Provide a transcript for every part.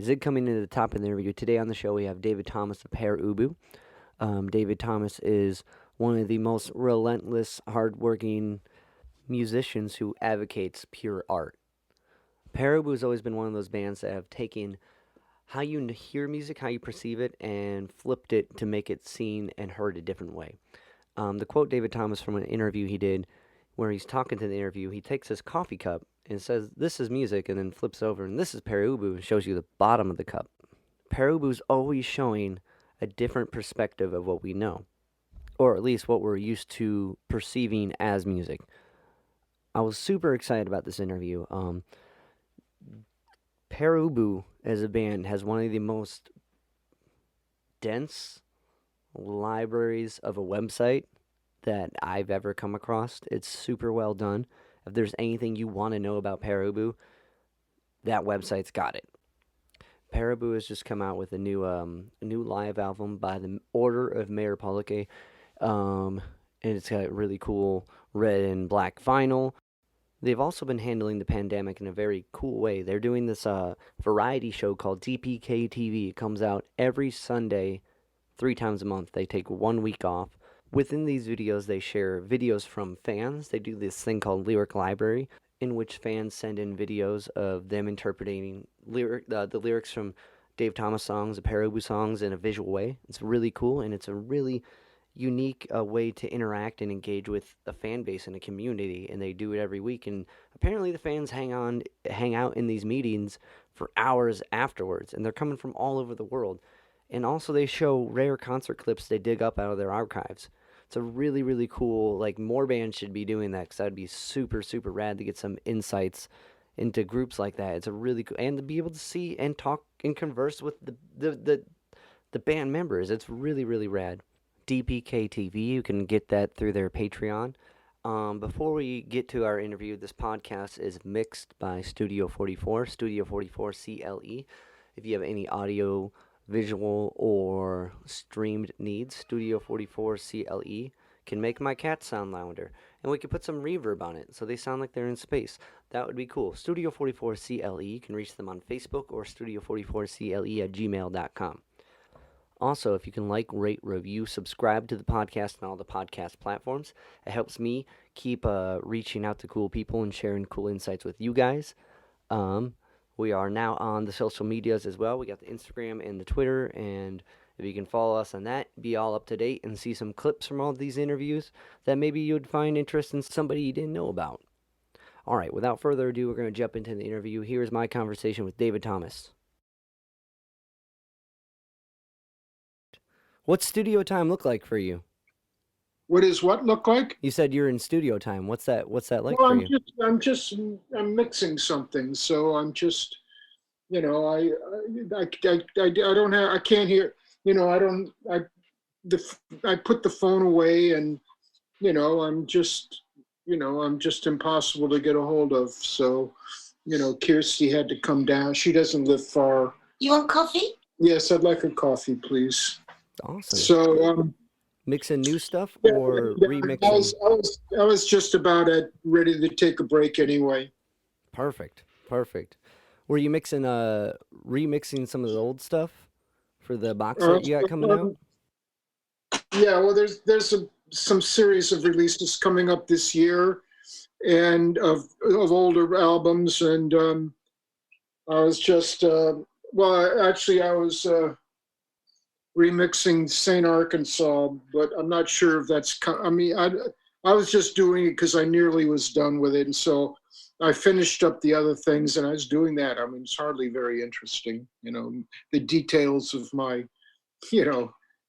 Zig coming into the top of the interview. Today on the show, we have David Thomas of Pere Ubu. David Thomas is one of the most relentless, hardworking musicians who advocates pure art. Pere Ubu has always been one of those bands that have taken how you hear music, how you perceive it, and flipped it to make it seen and heard a different way. The quote David Thomas from an interview he did, where he's talking to the interview, he takes his coffee cup and says, "This is music," and then flips over, and "This is Pere Ubu," and shows you the bottom of the cup. Pere Ubu's always showing a different perspective of what we know, or at least what we're used to perceiving as music. I was super excited about this interview. Pere Ubu, as a band, has one of the most dense libraries of a website that I've ever come across. It's super well done. If there's anything you want to know about Pere Ubu, that website's got it. Pere Ubu has just come out with a new live album by the Order of Mayor Publique, and it's got really cool red and black vinyl. They've also been handling the pandemic in a very cool way. They're doing this variety show called DPK TV. It comes out every Sunday, 3 times a month. They take 1 week off. Within these videos, they share videos from fans. They do this thing called Lyric Library, in which fans send in videos of them interpreting the lyrics from Dave Thomas songs, the Pere Ubu songs, in a visual way. It's really cool, and it's a really unique way to interact and engage with a fan base and a community, and they do it every week. And apparently the fans hang out in these meetings for hours afterwards, and they're coming from all over the world. And also they show rare concert clips they dig up out of their archives. It's a really, really cool, like, more bands should be doing that, because that'd be super, super rad to get some insights into groups like that. It's a really cool, and to be able to see and talk and converse with the band members. It's really, really rad. DPK TV, you can get that through their Patreon. Before we get to our interview, this podcast is mixed by Studio 44, Studio 44 CLE. If you have any audio, visual, or streamed needs, Studio 44 CLE can make my cats sound louder, and we can put some reverb on it so they sound like they're in space. That would be cool. Studio 44 CLE, you can reach them on Facebook or studio44cle@gmail.com. Also, if you can like, rate, review, subscribe to the podcast on all the podcast platforms, it helps me keep reaching out to cool people and sharing cool insights with you guys. We are now on the social medias as well. We got the Instagram and the Twitter, and if you can follow us on that, be all up to date and see some clips from all of these interviews that maybe you'd find interesting, somebody you didn't know about. All right, without further ado, we're going to jump into the interview. Here's my conversation with David Thomas. What's studio time look like for you? What does what look like? You said you're in studio time. What's that like Well, for you? I'm mixing something, so I'm just, I don't have, I can't hear, I put the phone away, and, I'm just impossible to get a hold of. So, Kirsty had to come down. She doesn't live far. You want coffee? Yes, I'd like a coffee, please. Awesome. So, mixing new stuff or remixing? I was just about ready to take a break anyway. Perfect. Were you remixing some of the old stuff for the box set you got coming out? Yeah, well, there's some series of releases coming up this year, and of older albums, and I was just I was remixing St. Arkansas, but I'm not sure if that's, I was just doing it because I nearly was done with it. And so I finished up the other things, and I was doing that. I mean, it's hardly very interesting, the details of my,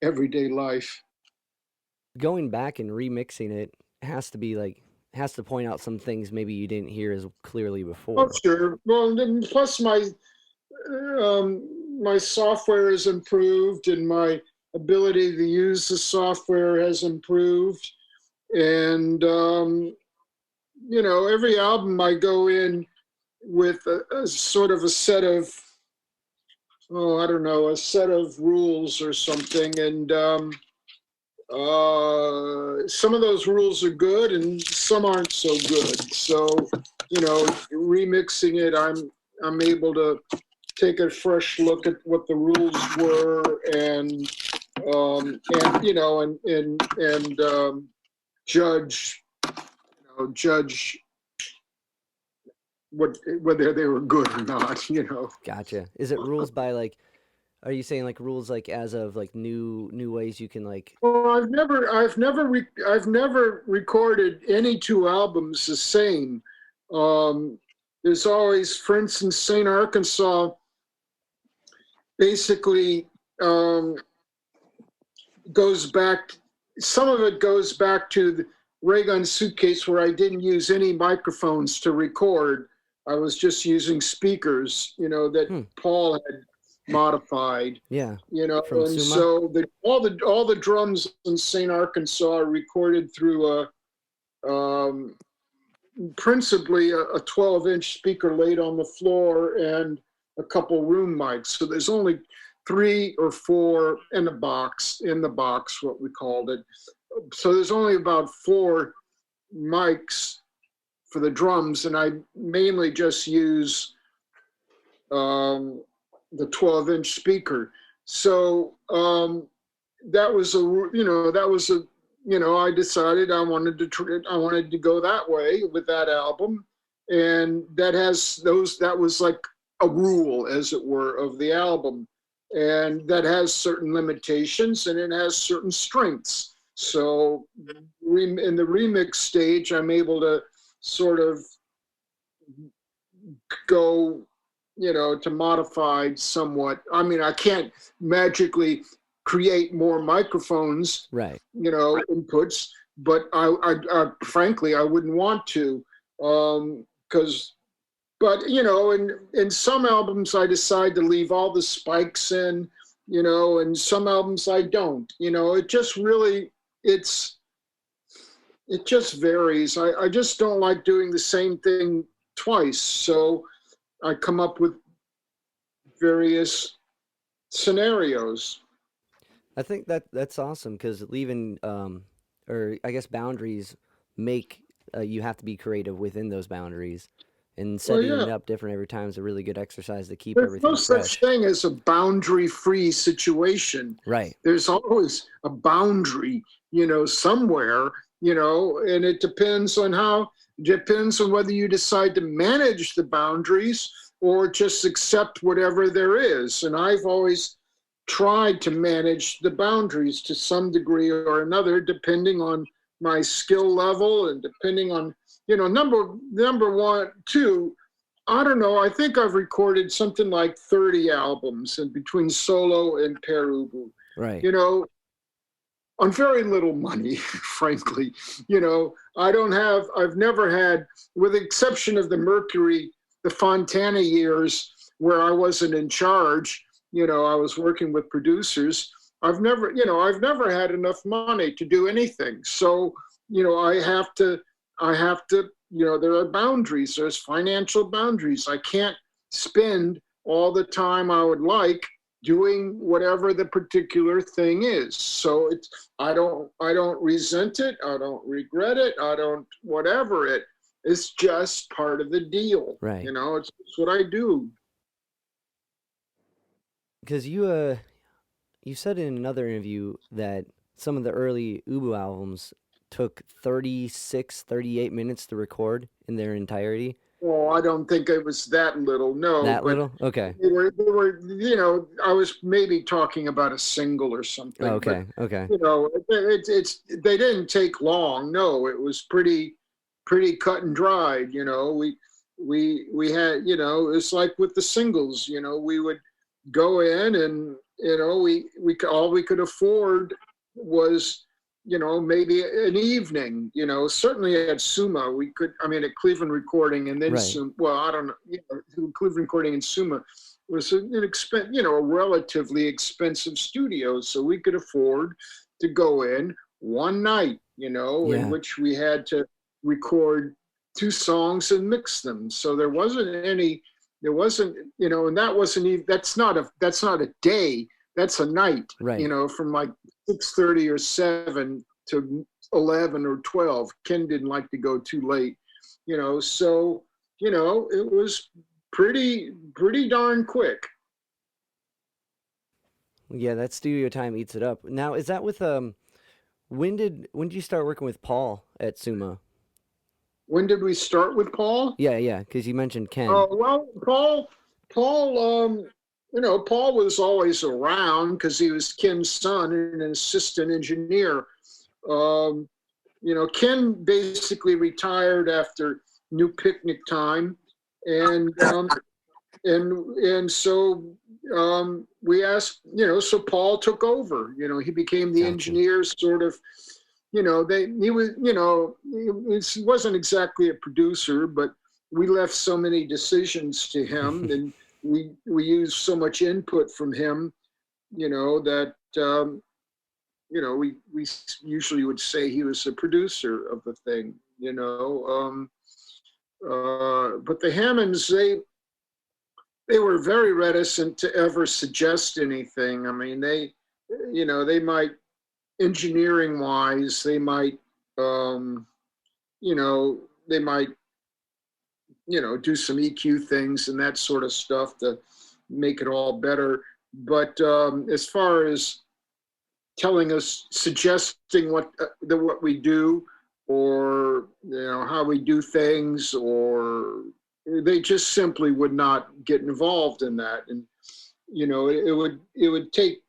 everyday life. Going back and remixing it has to point out some things maybe you didn't hear as clearly before. Oh, sure. Well, plus my software has improved, and my ability to use the software has improved. And, every album I go in with a sort of a set of, a set of rules or something. And some of those rules are good and some aren't so good. So, remixing it, I'm able to take a fresh look at what the rules were, and you know, and judge, judge whether they were good or not, you know. Gotcha. Is it rules by like? Are you saying like rules like as of like new ways you can like? Well, I've never recorded any two albums the same. There's always, for instance, St. Arkansas basically goes back. Some of it goes back to the Ray Gun Suitcase, where I didn't use any microphones to record. I was just using speakers, you know, that Paul had modified. Yeah. You know, From and Zuma? so all the drums in St. Arkansas are recorded through principally a 12-inch speaker laid on the floor and a couple room mics. So there's only 3 or 4 in the box, what we called it. So there's only about 4 mics for the drums, and I mainly just use the 12-inch speaker. So that was I decided I wanted to go that way with that album, and that was like a rule, as it were, of the album, and that has certain limitations and it has certain strengths. So in the remix stage, I'm able to sort of go, to modify somewhat. I mean, I can't magically create more microphones, right? Inputs, but I frankly, I wouldn't want to, but in some albums I decide to leave all the spikes in, and some albums I don't. It just really, it just varies. I just don't like doing the same thing twice, so I come up with various scenarios. I think that's awesome, because leaving or I guess boundaries make you have to be creative within those boundaries, and setting it up different every time is a really good exercise to keep There's everything no fresh. such thing as a boundary-free situation. Right. There's always a boundary, somewhere, and it depends on whether you decide to manage the boundaries or just accept whatever there is. And I've always tried to manage the boundaries to some degree or another, depending on my skill level and depending on, number one, two, I don't know, I think I've recorded something like 30 albums in between solo and Pere Ubu. Right. On very little money, frankly. I've never had, with the exception of the Fontana years where I wasn't in charge, I was working with producers. I've never had enough money to do anything. So, I have to, there are boundaries. There's financial boundaries. I can't spend all the time I would like doing whatever the particular thing is. So I don't resent it. I don't regret it. I don't whatever it. It's just part of the deal. Right. It's what I do. Because you said in another interview that some of the early Ubu albums took 36, 38 minutes to record in their entirety. Well, I don't think it was that little. No. That little? Okay. They were, I was maybe talking about a single or something. Okay. But, okay. They didn't take long. No, it was pretty cut and dried. We had, it's like with the singles, we would go in and, all we could afford was, maybe an evening, certainly at Suma, we could, at Cleveland Recording and then right. Suma, well, I don't know, Cleveland Recording and Suma was a relatively expensive studio. So we could afford to go in one night, in which we had to record 2 songs and mix them. So there wasn't, and that wasn't even, that's not a day, that's a night, right. From like 6:30 or 7 to 11 or 12. Ken didn't like to go too late, so, it was pretty darn quick. Yeah, that studio time eats it up. Now, is that with when did you start working with Paul at Zuma? When did we start with Paul? Yeah, yeah, because you mentioned Ken. Oh, well, Paul, Paul was always around because he was Ken's son and an assistant engineer. Um, Ken basically retired after New Picnic Time, and so we asked, so Paul took over. He became the Gotcha. engineer, sort of. He was, he wasn't exactly a producer, but we left so many decisions to him, and we used so much input from him, that we usually would say he was the producer of the thing, but the Hammonds, they were very reticent to ever suggest anything. I mean, they might, engineering wise, they might, they might, do some EQ things and that sort of stuff to make it all better. But as far as telling us, suggesting what we do, or how we do things, or they just simply would not get involved in that. And it would take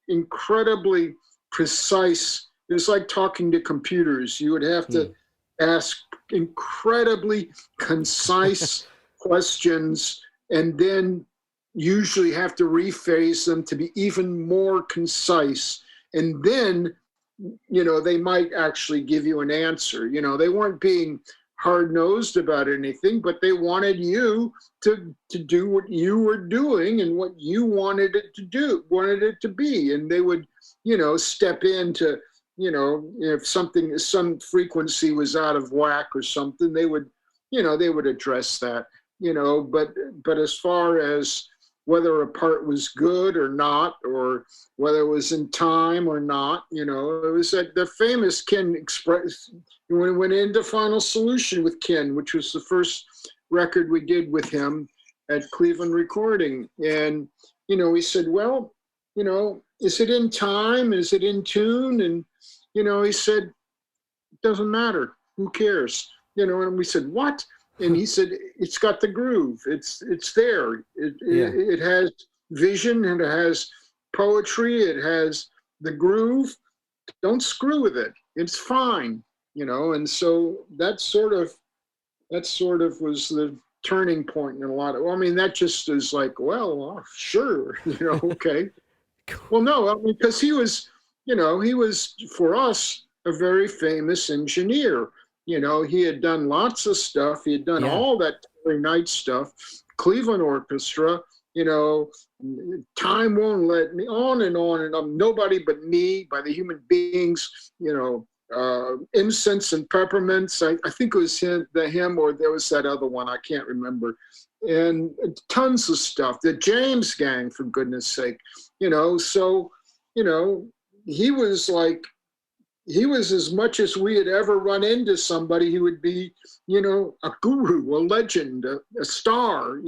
incredibly precise. It's like talking to computers. You would have to ask incredibly concise questions, and then usually have to rephrase them to be even more concise. And then, they might actually give you an answer. They weren't being hard-nosed about anything, but they wanted you to do what you were doing and what you wanted it to be. And they would, step into, if some frequency was out of whack or something, they would address that, but as far as whether a part was good or not, or whether it was in time or not, it was the famous Ken Express, when we went into Final Solution with Ken, which was the first record we did with him at Cleveland Recording. And, he said, well, is it in time? Is it in tune? And, he said, it doesn't matter. Who cares? And we said, what? And he said, it's got the groove. It's there. It has vision, and it has poetry. It has the groove. Don't screw with it. It's fine. And so that sort of was the turning point in a lot of, that just is like, well, sure, okay. Well, no, because he was for us a very famous engineer. He had done lots of stuff. He had done all that Terry Knight stuff, Cleveland Orchestra, Time Won't Let Me, on and on and on. Nobody But Me by the Human Beings, Incense and Peppermints. I think it was him, or there was that other one. I can't remember. And tons of stuff. The James Gang, for goodness sake. So, he was as much as we had ever run into somebody who would be, a guru, a legend, a star,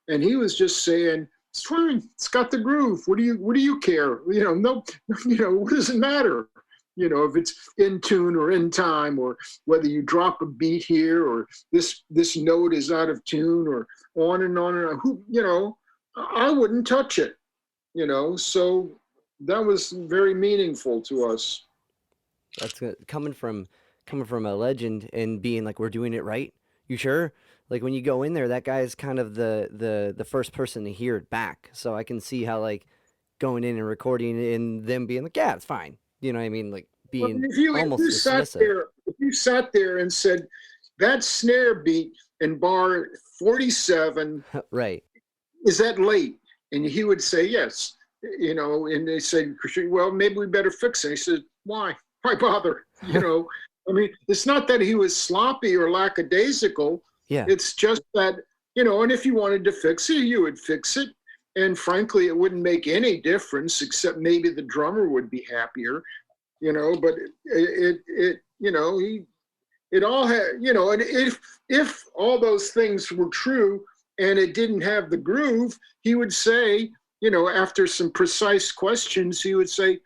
and he was just saying, it's fine. It's got the groove. What do you care? No, what does it matter? If it's in tune or in time, or whether you drop a beat here, or this note is out of tune, or on and on and on. I wouldn't touch it, so that was very meaningful to us. That's coming from a legend and being like, we're doing it right. You sure? Like when you go in there, that guy is kind of the first person to hear it back. So I can see how like going in and recording and them being like, yeah, it's fine. You know what I mean? Like being almost dismissive. If you sat there and said that snare beat in bar 47, right, is that late? And he would say yes. And they said, well, maybe we better fix it. He said, why? Why bother? It's not that he was sloppy or lackadaisical. Yeah. It's just that, and if you wanted to fix it, you would fix it. And frankly, it wouldn't make any difference, except maybe the drummer would be happier, but it all had, and if all those things were true and it didn't have the groove, he would say, after some precise questions, he would say,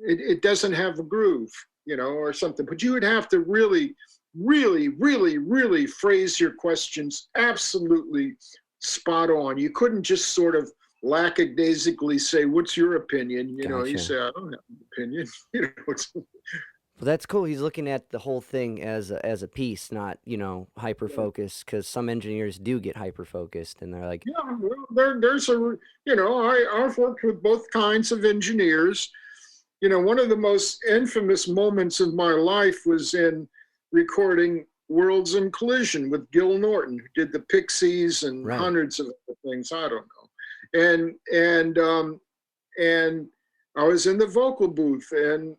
it doesn't have a groove, or something. But you would have to really, really, really, really phrase your questions absolutely spot on. You couldn't just sort of lackadaisically say, "What's your opinion?" You Gotcha. say, "I don't have an opinion." Well, that's cool. He's looking at the whole thing as a piece, not hyper focused. Because some engineers do get hyper focused, and they're like, Yeah, well, there's I've worked with both kinds of engineers. One of the most infamous moments of my life was in recording Worlds in Collision with Gil Norton, who did the Pixies and right, hundreds of other things. I don't know. And I was in the vocal booth, and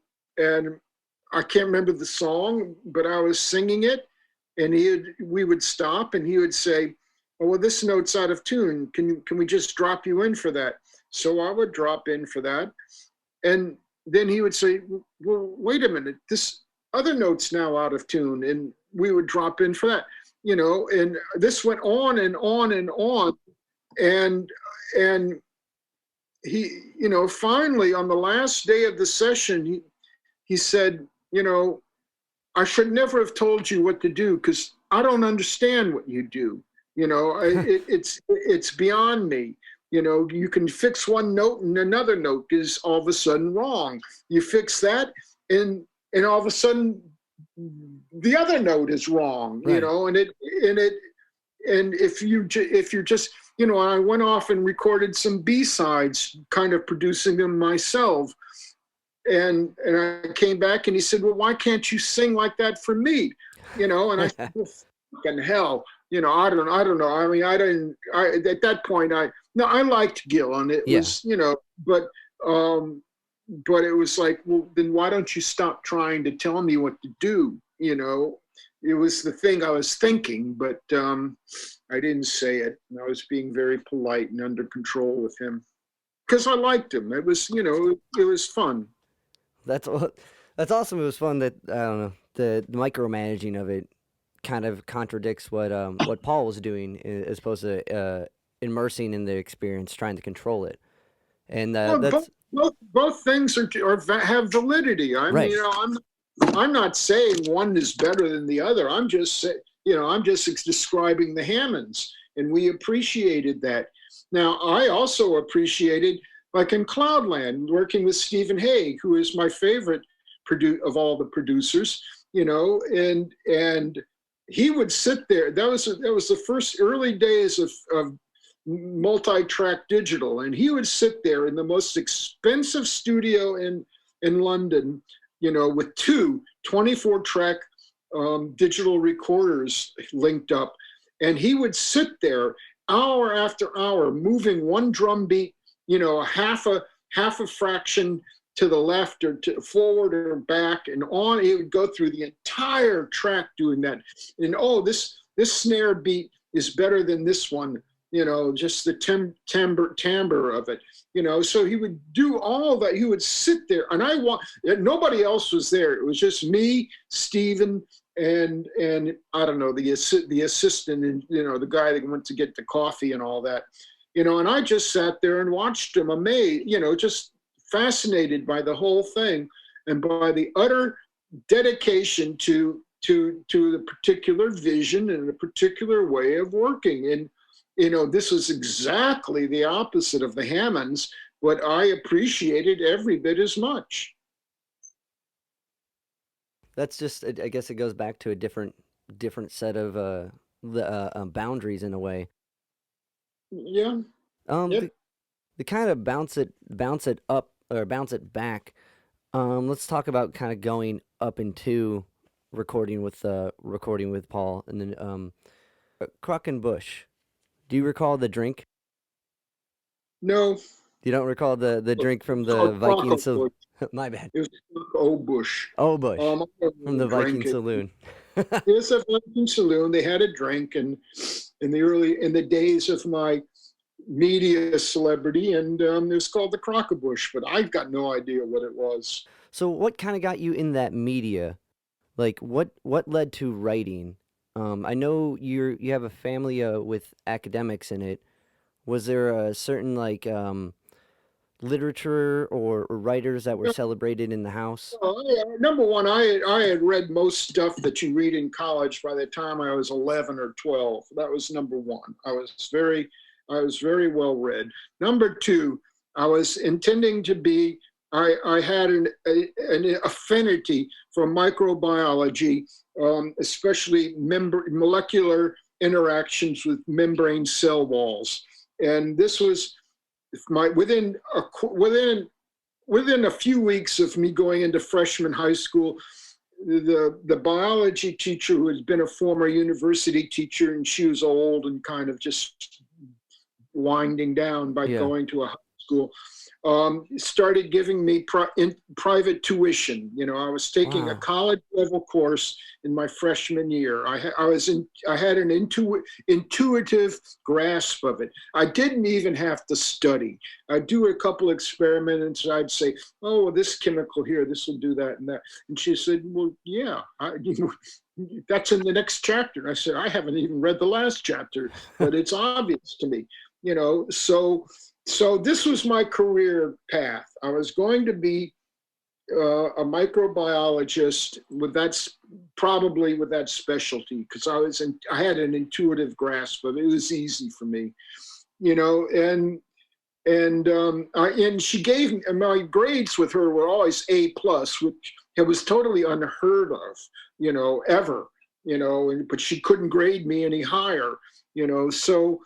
I can't remember the song, but I was singing it, and we would stop, and he would say, "Oh, well, this note's out of tune. Can we just drop you in for that?" So I would drop in for that, and then he would say, "Well, wait a minute, this other note's now out of tune," and we would drop in for that, and this went on and on and on, and he, finally on the last day of the session, he said, "I should never have told you what to do because I don't understand what you do. It's beyond me. You can fix one note and another note is all of a sudden wrong. You fix that and all of a sudden the other note is wrong. right. And if you're just, I went off and recorded some B-sides, kind of producing them myself. And I came back and he said, "Well, why can't you sing like that for me?" And I said, "Well, fucking hell, I don't know. I mean, at that point, I liked Gil, and it was, but it was like, well, then why don't you stop trying to tell me what to do? It was the thing I was thinking, but I didn't say it. And I was being very polite and under control with him because I liked him. It was, it was fun. That's awesome. It was fun that I don't know the micromanaging of it kind of contradicts what Paul was doing as opposed to immersing in the experience, trying to control it. And Well, that's both things have validity. I mean, right. I'm not saying one is better than the other. I'm just describing the Hammonds, and we appreciated that. Now, I also appreciated, like in Cloudland, working with He, who is my favorite of all the producers. And he would sit there. That was the first early days of multi-track digital, and he would sit there in the most expensive studio in London, with two 24-track digital recorders linked up, and he would sit there hour after hour moving one drum beat, half a fraction to the left or to forward or back and on. He would go through the entire track doing that, and this snare beat is better than this one, just the timbre of it, so he would do all that. He would sit there, and nobody else was there. It was just me, Stephen, and I don't know, the assistant, and the guy that went to get the coffee and all that, and I just sat there and watched him, amazed, just fascinated by the whole thing and by the utter dedication to the particular vision and the particular way of working. And this was exactly the opposite of the Hammonds, but I appreciated every bit as much. That's just I guess it goes back to a different set of the boundaries in a way. Yeah. The, Yep. the kind of bounce it up or bounce it back. Let's talk about kind of going up into recording with Paul and then Crock and Bush. Do you recall the drink? No. You don't recall the drink from It's the called Viking Crock. My bad. It was Bush. Oh, Bush I don't from really the Viking drink it. Saloon. It's a Viking saloon. They had a drink, and in the days of my media celebrity, and it was called the Crock-a-Bush, but I've got no idea what it was. So, what kind of got you in that media Like what led to writing? I know you have a family with academics in it. Was there a certain like literature or writers that were celebrated in the house? Number one, I had read most stuff that you read in college by the time I was 11 or 12. That was number one. I was very well read. Number two, I was intending to be. I had an affinity for microbiology, especially molecular interactions with membrane cell walls, and this was my within a few weeks of me going into freshman high school, the biology teacher, who had been a former university teacher, and she was old and kind of just winding down by Yeah. going to a high school, started giving me private tuition. You know, I was taking a Wow. college level course in my freshman year. I had an intuitive grasp of it. I didn't even have to study. I'd do a couple experiments. I'd say, "Oh, well, this chemical here, this will do that and that." And she said, "Well, yeah, that's in the next chapter." And I said, "I haven't even read the last chapter, but it's obvious to me." You know, so this was my career path. I was going to be a microbiologist probably with that specialty, because I had an intuitive grasp of it. It was easy for me, you know, and she gave me, my grades with her were always A plus, which it was totally unheard of, you know, ever, you know, but she couldn't grade me any higher, you know, so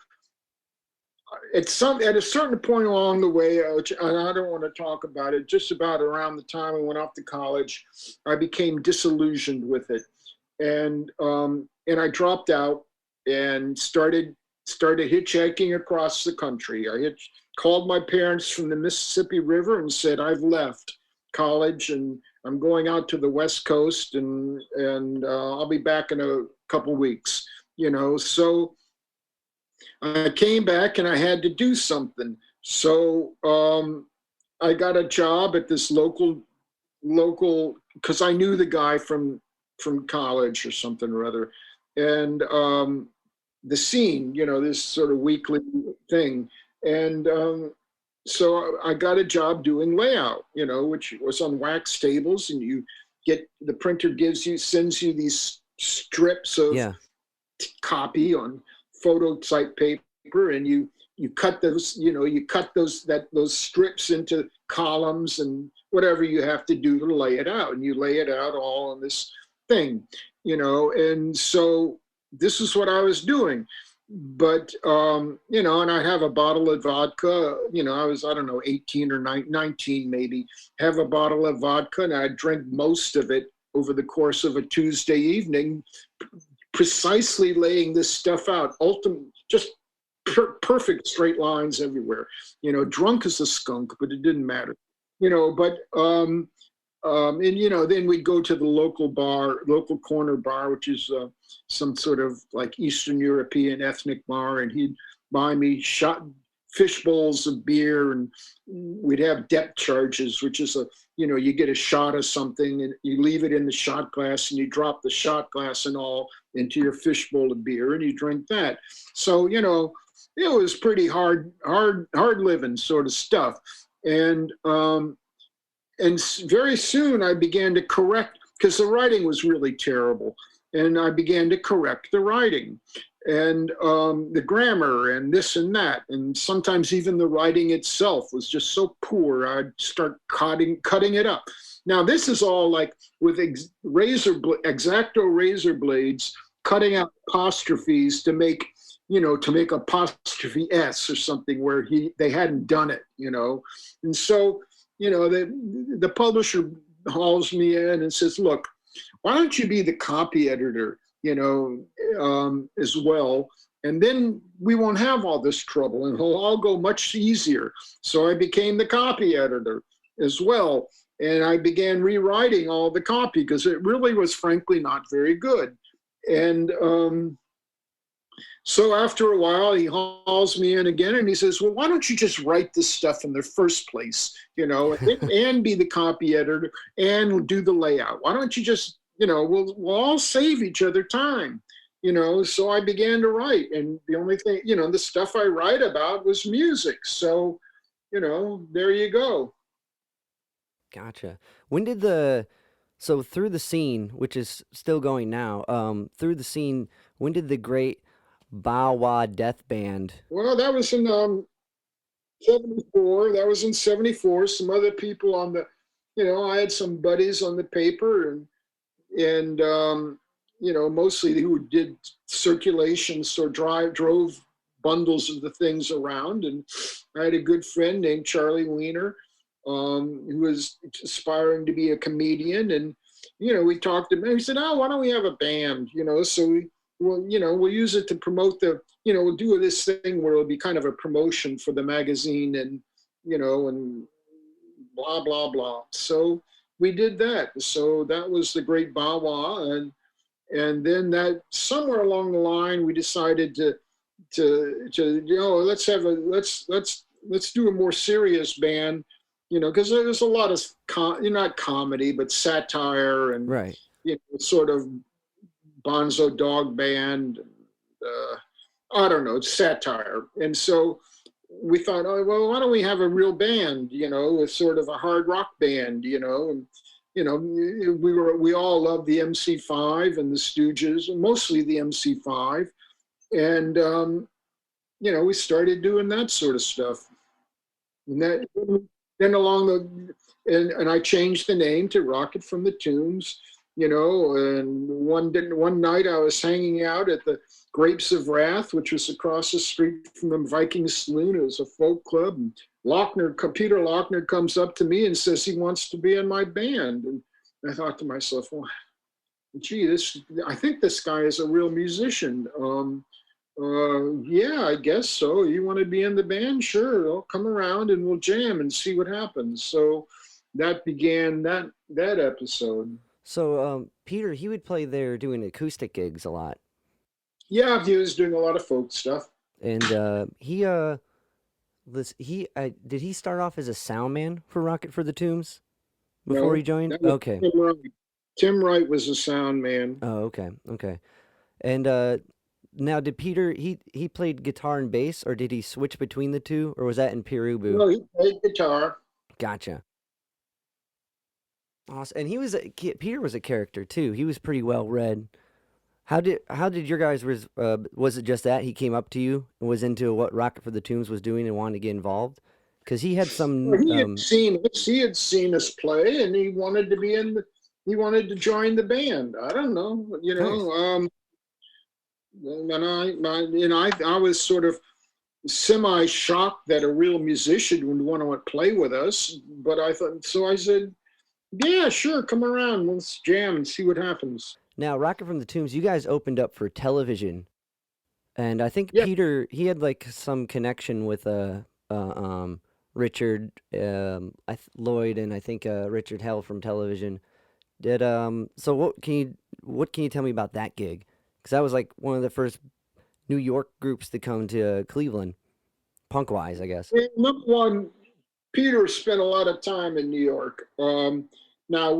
at a certain point along the way, and I don't want to talk about it, just about around the time I went off to college, I became disillusioned with it, and I dropped out and started hitchhiking across the country. Called my parents from the Mississippi River and said, "I've left college and I'm going out to the West Coast, and I'll be back in a couple weeks." You know, so I came back and I had to do something. So I got a job at this local, because I knew the guy from college or something or other, and the scene, you know, this sort of weekly thing, and so I got a job doing layout, you know, which was on wax tables, and the printer sends you these strips of Yeah. copy on photo type paper, and you cut those, you know, those strips into columns and whatever you have to do to lay it out, and you lay it out all on this thing, you know. And so this is what I was doing. But you know, and I have a bottle of vodka, you know, I don't know, 18 or 19 maybe, have a bottle of vodka, and I drink most of it over the course of a Tuesday evening, precisely laying this stuff out, just perfect straight lines everywhere, you know, drunk as a skunk, but it didn't matter, you know. But and you know, then we'd go to the local corner bar, which is some sort of like Eastern European ethnic bar, and he'd buy me fish bowls of beer, and we'd have depth charges, which is you know, you get a shot of something and you leave it in the shot glass, and you drop the shot glass and all into your fish bowl of beer, and you drink that. So, you know, it was pretty hard living sort of stuff. And very soon I began to correct, because the writing was really terrible, and I began to correct the writing and the grammar and this and that, and sometimes even the writing itself was just so poor I'd start cutting it up. Now this is all like with X-Acto razor blades, cutting out apostrophes to make, you know, to make apostrophe S or something where they hadn't done it, you know. And so, you know, the publisher hauls me in and says, "Look, why don't you be the copy editor, you know, as well? And then we won't have all this trouble, and it'll all go much easier." So I became the copy editor as well. And I began rewriting all the copy, because it really was frankly not very good. And so after a while, he hauls me in again, and he says, "Well, why don't you just write this stuff in the first place, you know, and be the copy editor and do the layout? Why don't you just we'll all save each other time. So I began to write, and the only thing, the stuff I write about was music. So, there you go. Gotcha. When did so through the scene, which is still going now, through the scene, when did the great Bow Wow Death Band? Well, that was in 74. That was in 74. Some other people on the, I had some buddies on the paper, and mostly who did circulations or drove bundles of the things around. And I had a good friend named Charlie Weiner, who was aspiring to be a comedian. And, we talked to him. He said, "Oh, why don't we have a band?" So we'll use it to promote we'll do this thing where it'll be kind of a promotion for the magazine, and, and blah, blah, blah. So we did that. So that was the great Bow Wow. And then that somewhere along the line, we decided to let's do a more serious band, because there's a lot of not comedy, but satire and, Right. Sort of bonzo dog band. I don't know, it's satire. And so we thought, oh, well, why don't we have a real band, with sort of a hard rock band, and, we all loved the MC5 and the Stooges, and mostly the MC5. And, we started doing that sort of stuff. And then and I changed the name to Rocket from the Tombs, and one night I was hanging out at the Grapes of Wrath, which was across the street from the Viking Saloon. It was a folk club. And Peter Lochner comes up to me and says he wants to be in my band. And I thought to myself, well, gee, I think this guy is a real musician. Yeah, I guess so. You want to be in the band? Sure, I'll come around and we'll jam and see what happens. So that began that episode. So Peter, he would play there doing acoustic gigs a lot. Yeah, he was doing a lot of folk stuff. And did he start off as a sound man for Rocket for the Tombs before he No, joined? that was Okay. Tim Wright. Tim Wright was a sound man. Oh, okay. Okay. And now did Peter he played guitar and bass, or did he switch between the two, or was that in Pere Ubu? No, he played guitar. Gotcha. Awesome. And Peter was a character too. He was pretty well read. How did your guys was it just that he came up to you and was into what Rocket for the Tombs was doing and wanted to get involved? Because he had some. Well, he had seen us play, and he wanted to he wanted to join the band. I don't know, Nice. and I was sort of semi-shocked that a real musician would want to play with us. But I said, yeah, sure, come around, let's jam and see what happens. Now, Rocket from the Tombs, you guys opened up for television, and I think Yeah. Peter he had like some connection with Richard Lloyd and I think Richard Hell from television. Did so what can you tell me about that gig? Because that was like one of the first New York groups to come to Cleveland, punk wise, I guess. Number one, Peter spent a lot of time in New York. Now,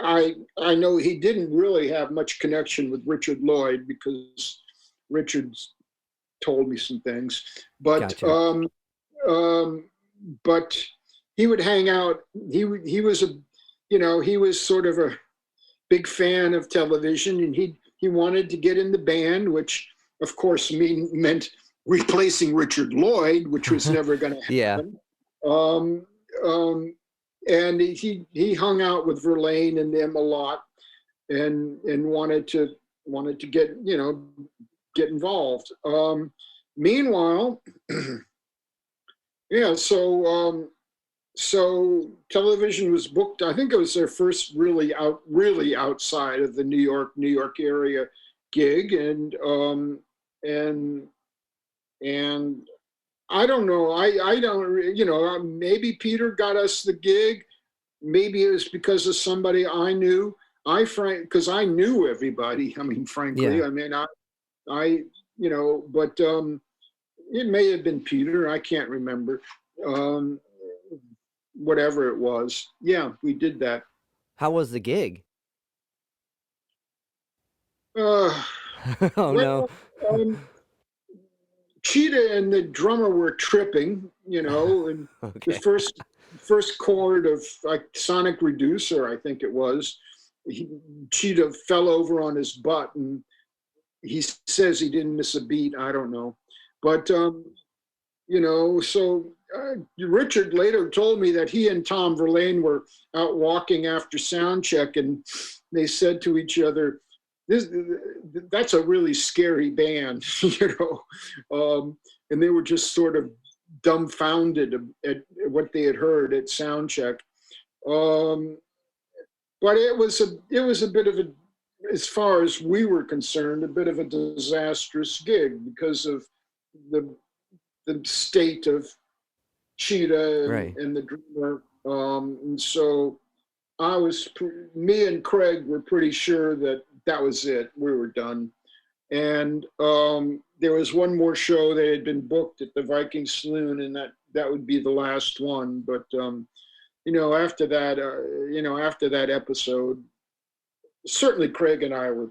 I know he didn't really have much connection with Richard Lloyd, because Richard's told me some things, but Gotcha. but he would hang out. He was he was sort of a big fan of television, and he wanted to get in the band, which of course meant replacing Richard Lloyd, which was never going to Yeah. happen. And he hung out with Verlaine and them a lot, and wanted to get involved. Meanwhile, yeah, so television was booked. I think it was their first really outside of the New York area gig, and I don't know. I don't, maybe Peter got us the gig. Maybe it was because of somebody I knew. Because I knew everybody. I mean, frankly, Yeah. I mean, but it may have been Peter. I can't remember. Whatever it was. Yeah, we did that. How was the gig? Uh, Oh no. well, um, Cheetah and the drummer were tripping, and the Okay. first chord of like Sonic Reducer, I think it was, he, Cheetah fell over on his butt, and he says he didn't miss a beat. I don't know, but so Richard later told me that he and Tom Verlaine were out walking after sound check, and they said to each other, "This, that's a really scary band," and they were just sort of dumbfounded at what they had heard at sound check. Um, but it was a bit of a, as far as we were concerned, a bit of a disastrous gig because of the the state of Cheetah and, Right. and the drummer. And so me and Craig were pretty sure that that was it. We were done. And there was one more show that had been booked at the Viking Saloon, and that would be the last one. But after that episode, certainly Craig and I were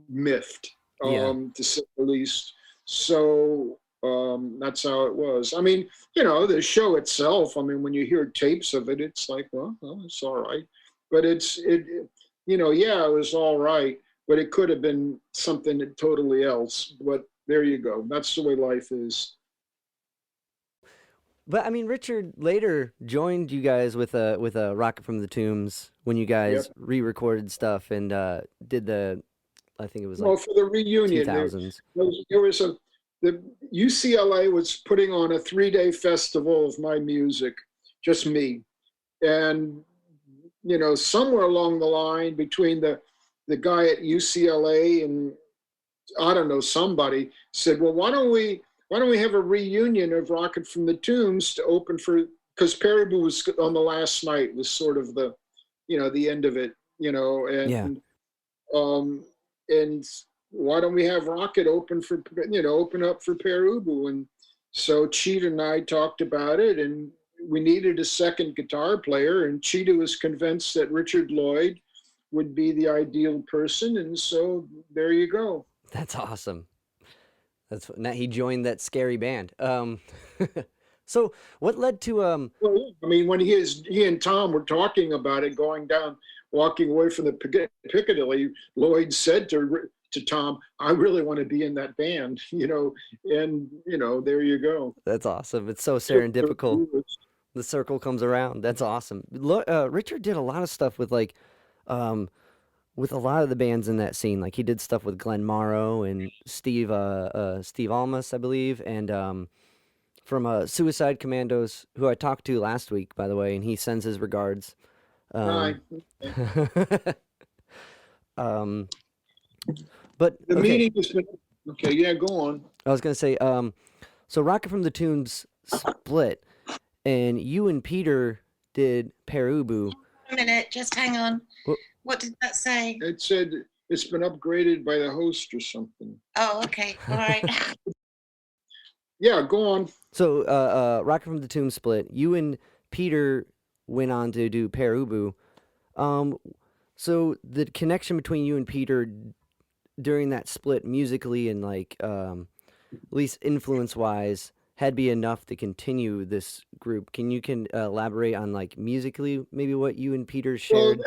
miffed, Yeah. to say the least. So that's how it was. I mean, the show itself, I mean, when you hear tapes of it, it's like, well, it's all right. But yeah, it was all right, but it could have been something totally else. But there you go. That's the way life is. But I mean, Richard later joined you guys with a Rocket from the Tombs when you Yep. guys re-recorded stuff and did the, I think it was Well, like for the reunion, 2000s. there was the UCLA was putting on a 3-day festival of my music, just me. And somewhere along the line between the guy at UCLA and I don't know, somebody said, well, why don't we have a reunion of Rocket from the Tombs to open for, because Pere Ubu was on the last night, was sort of the end of it, Yeah. um and why don't we have Rocket open up for Pere Ubu? And so Cheetah and I talked about it, and we needed a second guitar player, and Cheetah was convinced that Richard Lloyd would be the ideal person, and so there you go. That's awesome. That's now he joined that scary band. So what led to Well, yeah, I mean, when he and Tom were talking about it, going down, walking away from the Piccadilly, Lloyd said to Tom, "I really want to be in that band," and there you go. That's awesome. It's so serendipitous. The circle comes around. That's awesome. Richard did a lot of stuff um, with a lot of the bands in that scene. Like he did stuff with Glenn Morrow and Steve Almas, I believe, and from Suicide Commandos, who I talked to last week, by the way, and he sends his regards. Hi. Um, um, but The okay, meeting has been okay. Yeah, go on. I was gonna say, so Rocket from the Tombs split, and you and Peter did Pere Ubu. A minute, just hang on. Wh- What did that say? It said it's been upgraded by the host or something. Oh, okay. All right. Yeah, go on. So, Rocket from the Tombs split. You and Peter went on to do Pere Ubu. Um, so the connection between you and Peter during that split musically and at least influence wise had be enough to continue this group. Can elaborate on like musically maybe what you and Peter Well, shared?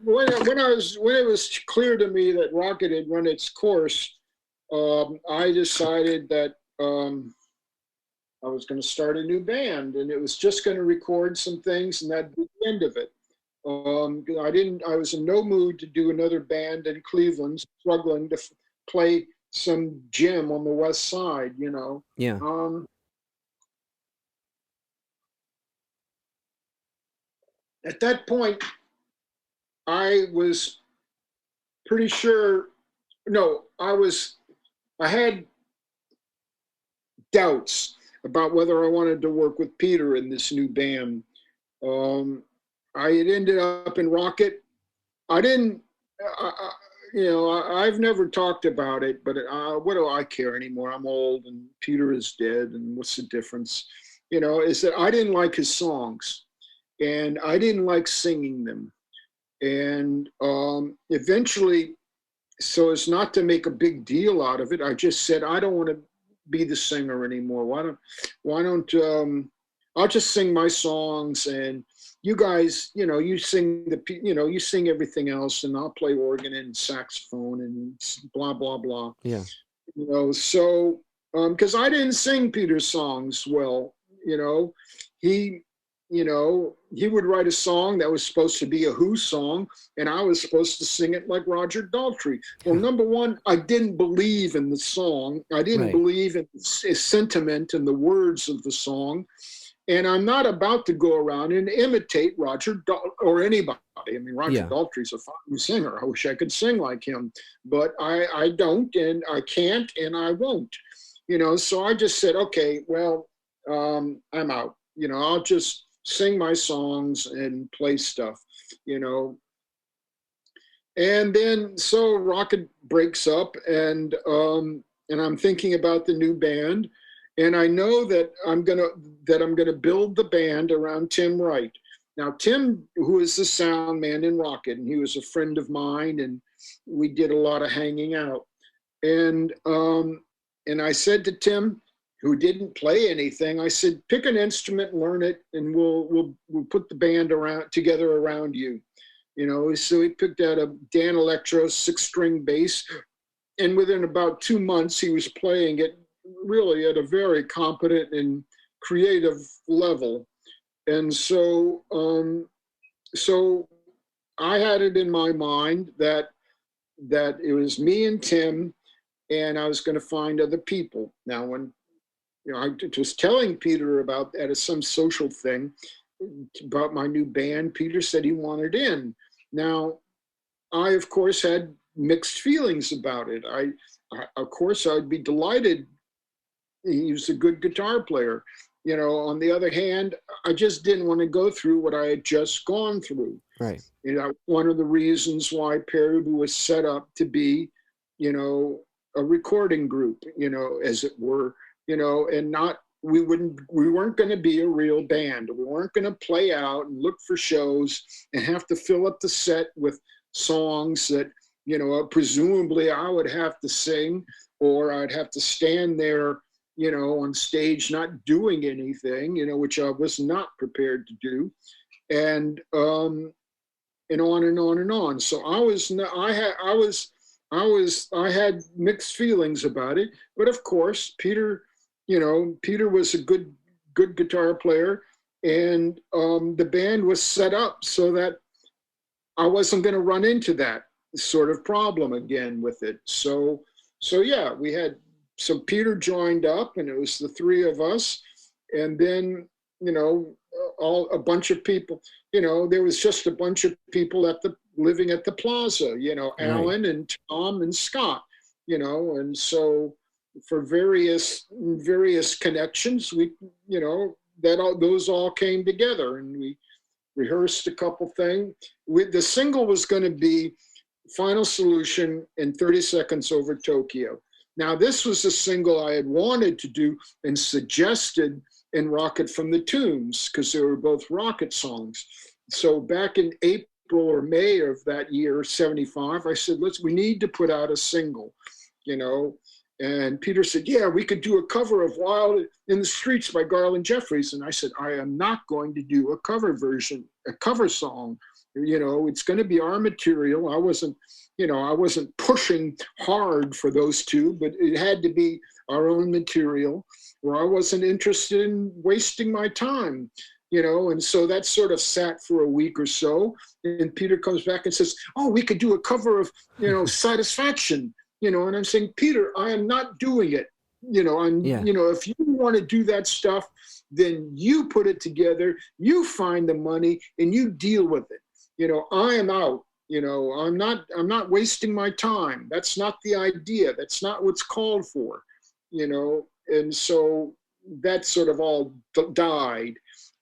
when it was clear to me that Rocket had run its course, I decided that I was going to start a new band, and it was just going to record some things, and that'd be the end of it. I was in no mood to do another band in Cleveland, struggling to play some gym on the West Side. Yeah. At that point, I was pretty sure. No, I had doubts about whether I wanted to work with Peter in this new band. Um, I had ended up in Rocket. I didn't, I've never talked about it, but what do I care anymore? I'm old and Peter is dead, and what's the difference? Is that I didn't like his songs and I didn't like singing them. And eventually so as not to make a big deal out of it, I just said, I don't want to be the singer anymore. Why don't I'll just sing my songs, and you guys, you sing you sing everything else, and I'll play organ and saxophone and blah blah blah. Yeah. So because I didn't sing Peter's songs well, he he would write a song that was supposed to be a Who song, and I was supposed to sing it like Roger Daltrey. Well, number one, I didn't believe in the song. I didn't Right. believe in its sentiment and the words of the song. And I'm not about to go around and imitate Roger or anybody. I mean, Roger Daltrey's a fine singer. I wish I could sing like him, but I don't, and I can't, and I won't. So I just said, okay, well, I'm out. I'll just sing my songs and play stuff. And then so Rocket breaks up, and I'm thinking about the new band. And I know that I'm gonna build the band around Tim Wright. Now, Tim, who is the sound man in Rocket, and he was a friend of mine, and we did a lot of hanging out. And I said to Tim, who didn't play anything, I said, pick an instrument, learn it, and we'll put the band together around you. So he picked out a Dan Electro 6-string bass, and within about 2 months, he was playing it really at a very competent and creative level. And so so I had it in my mind that it was me and Tim, and I was going to find other people. Now, when I was telling Peter about at some social thing about my new band, Peter said he wanted in. Now, I of course had mixed feelings about it. I of course I'd be delighted. He was a good guitar player. On the other hand, I just didn't want to go through what I had just gone through. Right. One of the reasons why Pere Ubu was set up to be, a recording group, as it were, and not, we weren't going to be a real band. We weren't going to play out and look for shows and have to fill up the set with songs that, presumably I would have to sing, or I'd have to stand there, on stage not doing anything, which I was not prepared to do, and on and on and on. So I had mixed feelings about it, but of course Peter was a good guitar player, and the band was set up so that I wasn't going to run into that sort of problem again with it. So yeah, so Peter joined up, and it was the three of us, and then a bunch of people. There was just a bunch of people living at the plaza. Alan and Tom and Scott. And so for various connections, we those all came together, and we rehearsed a couple things. The single was going to be Final Solution in 30 Seconds Over Tokyo. Now, this was a single I had wanted to do and suggested in Rocket from the Tombs, because they were both Rocket songs. So back in April or May of that year, 75, I said, we need to put out a single, And Peter said, yeah, we could do a cover of Wild in the Streets by Garland Jeffries. And I said, I am not going to do a cover song. It's going to be our material. I wasn't pushing hard for those two, but it had to be our own material, where I wasn't interested in wasting my time, and so that sort of sat for a week or so. And Peter comes back and says, oh, we could do a cover of, Satisfaction, and I'm saying, Peter, I am not doing it. If you want to do that stuff, then you put it together, you find the money, and you deal with it. I am out. I'm not wasting my time. That's not the idea. That's not what's called for, and so that sort of all died.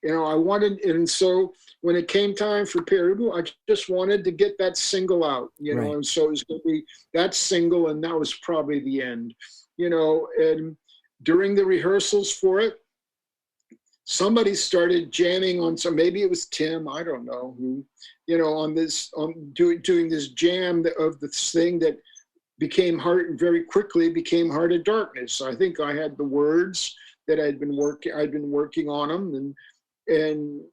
And so when it came time for Pere Ubu, I just wanted to get that single out, Right. And so it was going to be that single, and that was probably the end, and during the rehearsals for it, somebody started jamming on maybe it was Tim, I don't know who, doing this jam of this thing that became very quickly became Heart of Darkness. I think I had the words that I'd been working on them, and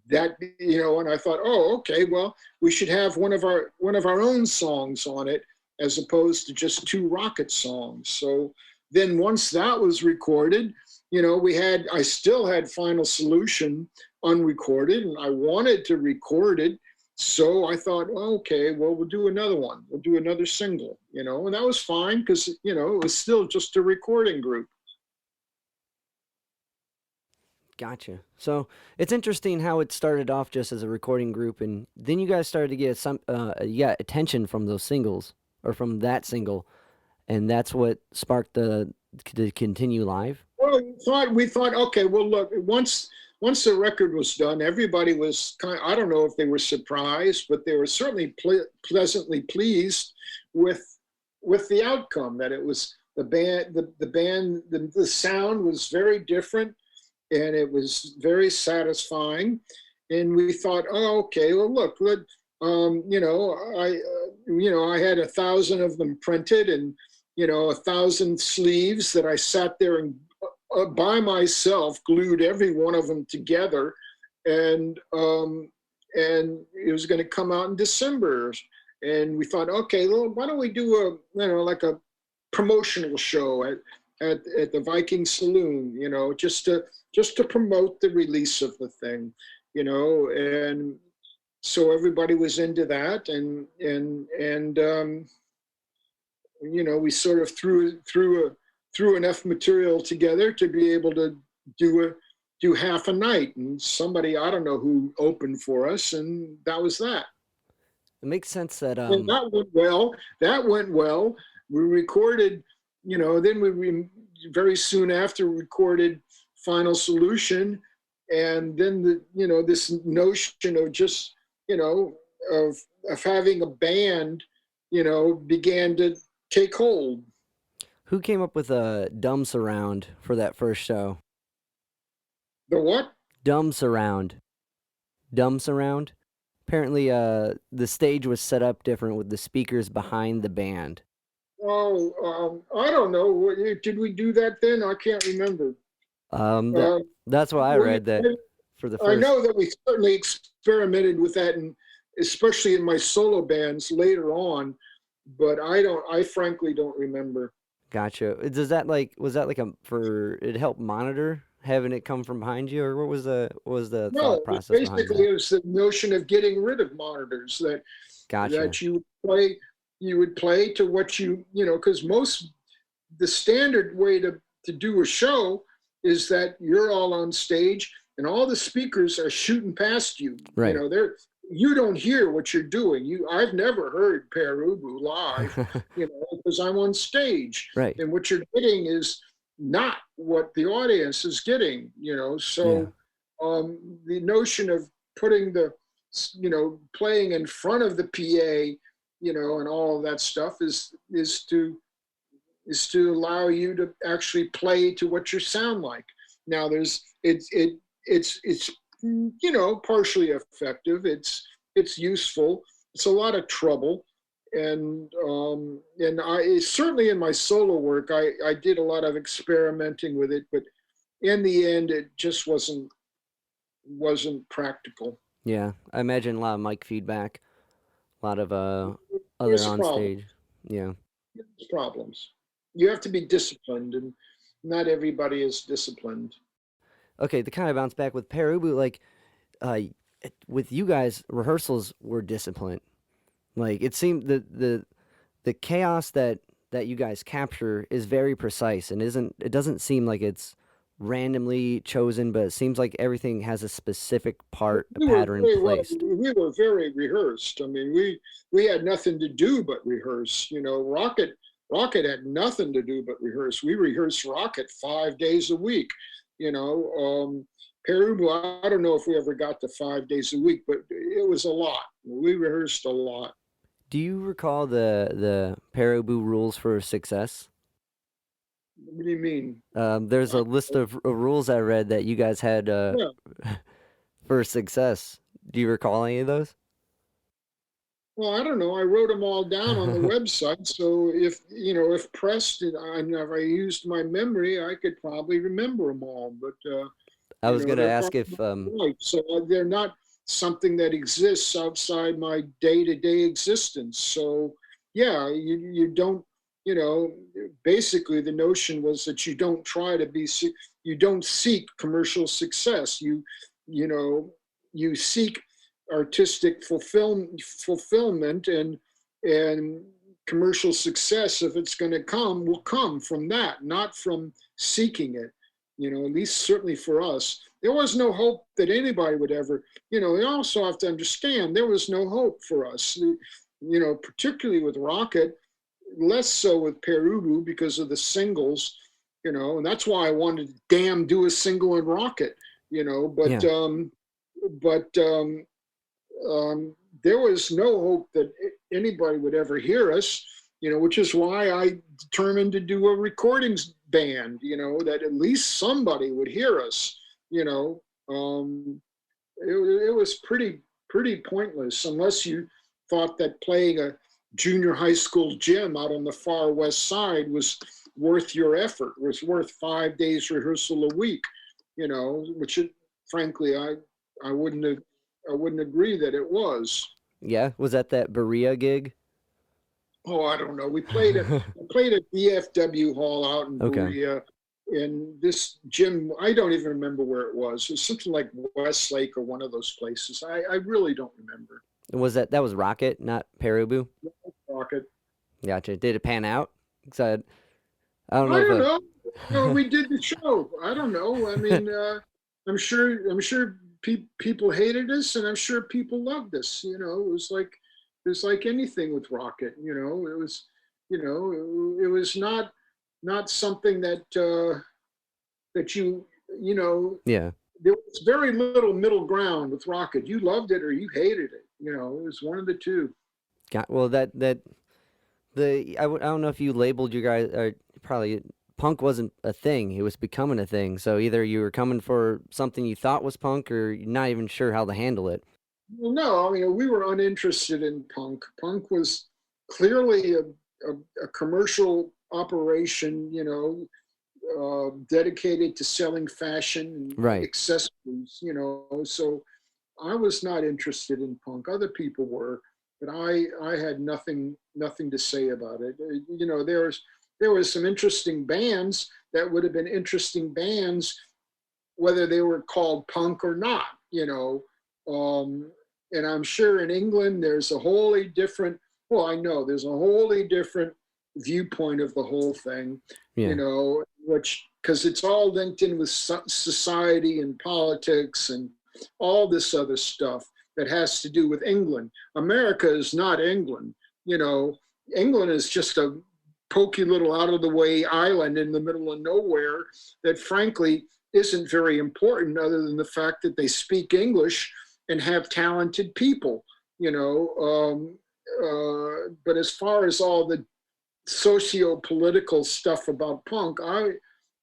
that, and I thought, oh, okay, well, we should have one of our own songs on it, as opposed to just two Rocket songs. So then once that was recorded, I still had Final Solution unrecorded, and I wanted to record it. So I thought, well, okay, well, we'll do another one. We'll do another single, and that was fine because, it was still just a recording group. Gotcha. So it's interesting how it started off just as a recording group, and then you guys started to get attention from those singles, or from that single, and that's what sparked the to continue live. Well, we thought, okay, well, look, once the record was done, everybody was I don't know if they were surprised, but they were certainly pleasantly pleased with the outcome. That it was the sound was very different, and it was very satisfying. And we thought, oh, okay, well, look, I had 1,000 of them printed, and 1,000 sleeves that I sat there and by myself glued every one of them together, and it was going to come out in December. And we thought, okay, well, why don't we do like a promotional show at the Viking Saloon, just to promote the release of the thing, and so everybody was into that, and we sort of threw enough material together to be able to do half a night, and somebody, I don't know who, opened for us, and that was that. It makes sense that And that went well. We recorded, then we very soon after recorded Final Solution, and then this notion of just of having a band began to take hold. Who came up with a dumb surround for that first show? The what? Dumb surround. Apparently, the stage was set up different with the speakers behind the band. Oh, I don't know. Did we do that then? I can't remember. That's what I read. That for the first. I know that we certainly experimented with that, and especially in my solo bands later on. But I frankly don't remember. Gotcha. Was that like for it helped monitor having it come from behind you, or what was the thought process behind that? Basically, it was the notion of getting rid of monitors, that Gotcha. that you would play to what because the standard way to do a show is that you're all on stage and all the speakers are shooting past you. Right. You don't hear what you're doing. I've never heard Pere Ubu live, because I'm on stage. Right. And what you're getting is not what the audience is getting, So the notion of putting playing in front of the PA, and all of that stuff is to allow you to actually play to what you sound like. Now it's partially effective. It's useful. It's a lot of trouble, and I certainly in my solo work I did a lot of experimenting with it, but in the end it just wasn't practical. Yeah, I imagine a lot of mic feedback, a lot of other on stage. Yeah, there's problems. You have to be disciplined, and not everybody is disciplined. Okay, to kind of bounce back with Pere Ubu, like, with you guys, rehearsals were disciplined. Like, it seemed the chaos that you guys capture is very precise, and it doesn't seem like it's randomly chosen, but it seems like everything has a specific pattern placed. We were very rehearsed. I mean, we had nothing to do but rehearse. Rocket had nothing to do but rehearse. We rehearsed Rocket 5 days a week. Pere Ubu, I don't know if we ever got to 5 days a week, but it was a lot. We rehearsed a lot. Do you recall the Pere Ubu rules for success? What do you mean? There's a list of rules I read that you guys had for success. Do you recall any of those? Well, I don't know. I wrote them all down on the website. So if pressed and if I used my memory, I could probably remember them all. But I was gonna they're ask probably if not right. So they're not something that exists outside my day-to-day existence. So yeah, you don't. Basically the notion was that you don't try to you don't seek commercial success. You know, you seek artistic fulfillment and commercial success, if it's going to come, will come from that, not from seeking it. At least certainly for us, there was no hope that anybody would ever. You also have to understand there was no hope for us. Particularly with Rocket, less so with Pere Ubu because of the singles. And that's why I wanted to do a single in Rocket. But yeah. There was no hope that anybody would ever hear us, which is why I determined to do a recordings band, that at least somebody would hear us. It was pretty pointless unless you thought that playing a junior high school gym out on the far west side was worth your effort, was worth 5 days rehearsal a week, which frankly I wouldn't agree that it was. Yeah, was that Berea gig? Oh, I don't know. We played at VFW Hall out in Okay. Berea, and this gym, I don't even remember where it was. It was something like Westlake or one of those places. I really don't remember. Was that was Rocket, not Pere Ubu? Rocket. Gotcha. Did it pan out? 'Cause I don't I know if don't know. We did the show. I don't know. I mean, I'm sure people hated us, and I'm sure people loved us. It was like anything with Rocket. It was not something that yeah. there was very little middle ground with Rocket. You loved it or you hated it. It was one of the two. Got well I don't know if you labeled you guys probably punk wasn't a thing. It was becoming a thing. So either you were coming for something you thought was punk or you're not even sure how to handle it. Well, no, I mean, we were uninterested in punk. Punk was clearly a commercial operation, dedicated to selling fashion and Right. accessories, So I was not interested in punk. Other people were, but I had nothing to say about it. There was some interesting bands that would have been interesting bands whether they were called punk or not. And I'm sure in England there's a wholly different. Well, I know there's a wholly different viewpoint of the whole thing. Yeah. Which because it's all linked in with society and politics and all this other stuff that has to do with England. America is not England. England is just a pokey little out of the way island in the middle of nowhere that frankly isn't very important other than the fact that they speak English and have talented people, but as far as all the socio-political stuff about punk, I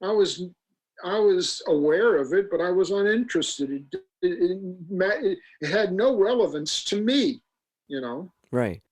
was aware of it, but I was uninterested. It had no relevance to me, Right.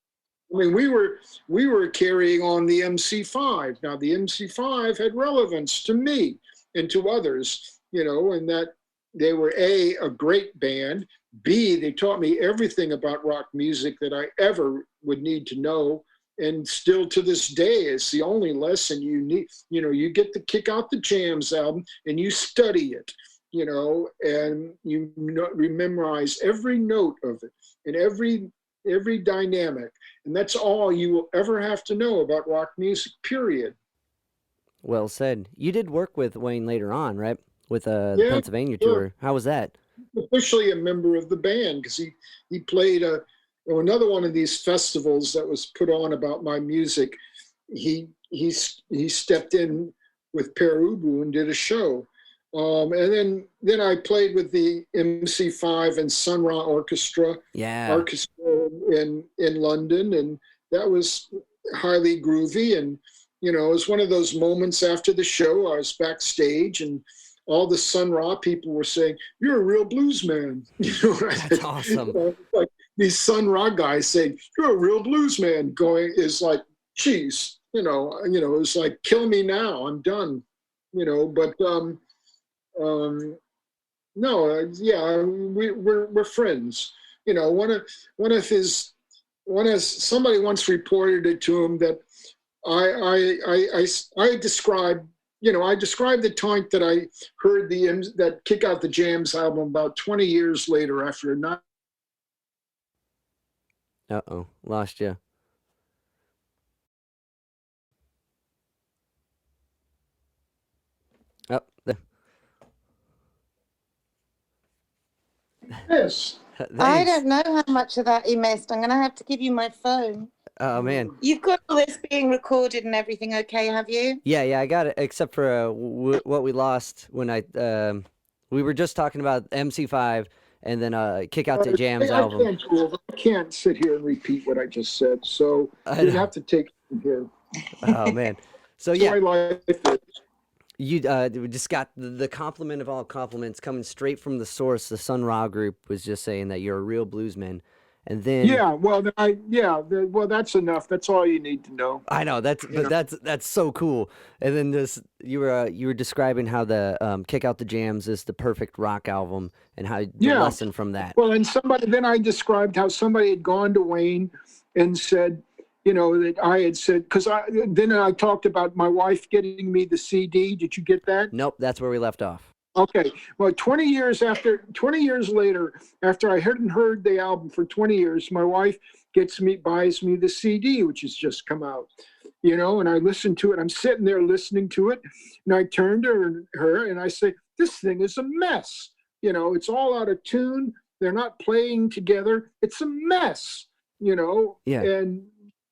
I mean, we were carrying on the MC5. Now, the MC5 had relevance to me and to others, and that they were a great band. B, they taught me everything about rock music that I ever would need to know. And still to this day, it's the only lesson you need. You get to Kick Out the Jams album and you study it, and you memorize every note of it and every dynamic. And that's all you will ever have to know about rock music, period. Well said. You did work with Wayne later on, right? With the Yeah, Pennsylvania sure. tour. How was that? Officially a member of the band because he played another one of these festivals that was put on about my music. He stepped in with Pere Ubu and did a show. And then I played with the MC5 and Sun Ra Orchestra Yeah. in London, and that was highly groovy. And it was one of those moments after the show. I was backstage, and all the Sun Ra people were saying, "You're a real blues man." That's awesome. Like these Sun Ra guys saying, "You're a real blues man," going is like, geez, it's like, kill me now, I'm done, but no, yeah, we're friends. Somebody once reported it to him that I described the time that I heard that Kick Out the Jams album about 20 years later after not. Lost you. Oh, Yes. I don't know how much of that he missed. I'm going to have to give you my phone. Oh, man. You've got all this being recorded and everything okay, have you? Yeah, I got it, except for what we lost when we were just talking about MC5 and then Kick Out the Jams album. I can't sit here and repeat what I just said, so you have to take it here. Oh, man. So, yeah. My life is. You just got the compliment of all compliments coming straight from the source. The Sun Ra group was just saying that you're a real bluesman, and then well, that's enough. That's all you need to know. I know that's so cool. And then you were describing how the Kick Out the Jams is the perfect rock album, and how the lesson from that. Well, and then I described how somebody had gone to Wayne and said, that I had said, because then I talked about my wife getting me the CD. Did you get that? Nope, that's where we left off. Okay. Well, 20 years later, after I hadn't heard the album for 20 years, my wife buys me the CD, which has just come out, and I listen to it. I'm sitting there listening to it, and I turn to her and I say, "This thing is a mess. It's all out of tune. They're not playing together. It's a mess, Yeah.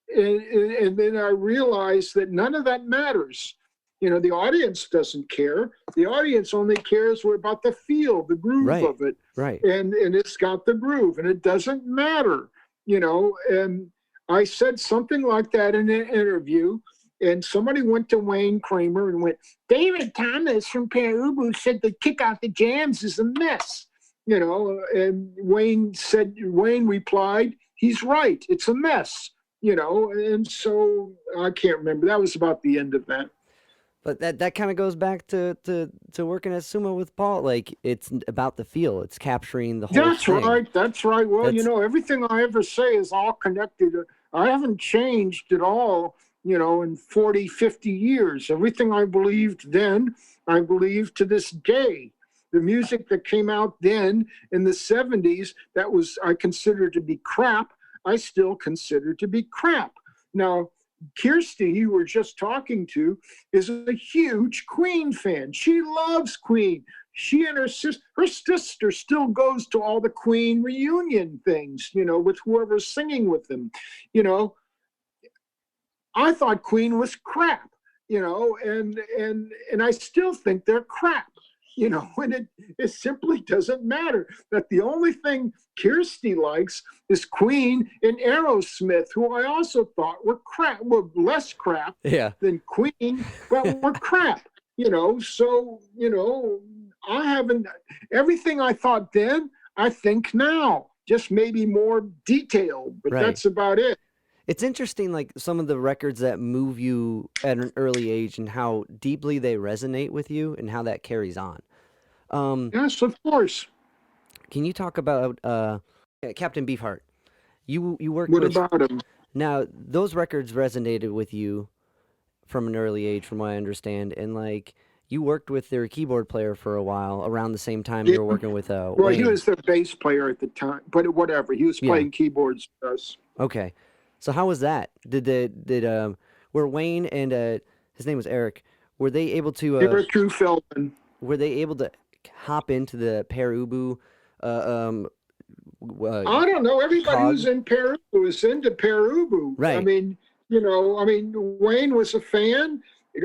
And then I realized that none of that matters. The audience doesn't care. The audience only cares about the feel, the groove of it. Right. And it's got the groove, and it doesn't matter, And I said something like that in an interview, and somebody went to Wayne Kramer and went, "David Thomas from Pere Ubu said the Kick Out the Jams is a mess." And Wayne replied, "He's right. It's a mess." And so I can't remember. That was about the end of that. But that kind of goes back to working at Zuma with Paul. Like, it's about the feel. It's capturing the whole thing. That's right. Well, everything I ever say is all connected. I haven't changed at all, in 40, 50 years. Everything I believed then, I believe to this day. The music that came out then in the 70s, I considered to be crap, I still consider to be crap. Now, Kirsty, you were just talking to, is a huge Queen fan. She loves Queen. She and her sister still goes to all the Queen reunion things, with whoever's singing with them. I thought Queen was crap, and I still think they're crap. And it simply doesn't matter. That the only thing Kirsty likes is Queen and Aerosmith, who I also thought were crap, less crap than Queen, but were crap. So I haven't, everything I thought then, I think now, just maybe more detailed, but that's about it. It's interesting, like, some of the records that move you at an early age and how deeply they resonate with you and how that carries on. Yes, of course. Can you talk about Captain Beefheart? You worked with... What about him? Now, those records resonated with you from an early age, from what I understand, and, like, you worked with their keyboard player for a while around the same time you were working with Well, he was their bass player at the time, but whatever. He was playing keyboards with us. Okay. So how was that? Were Wayne and his name was Eric, were they able to Eric Drew Feldman. Were they able to hop into the Pere Ubu I don't know. Everybody who's in Pere Ubu is into Pere Ubu. Right. I mean, Wayne was a fan.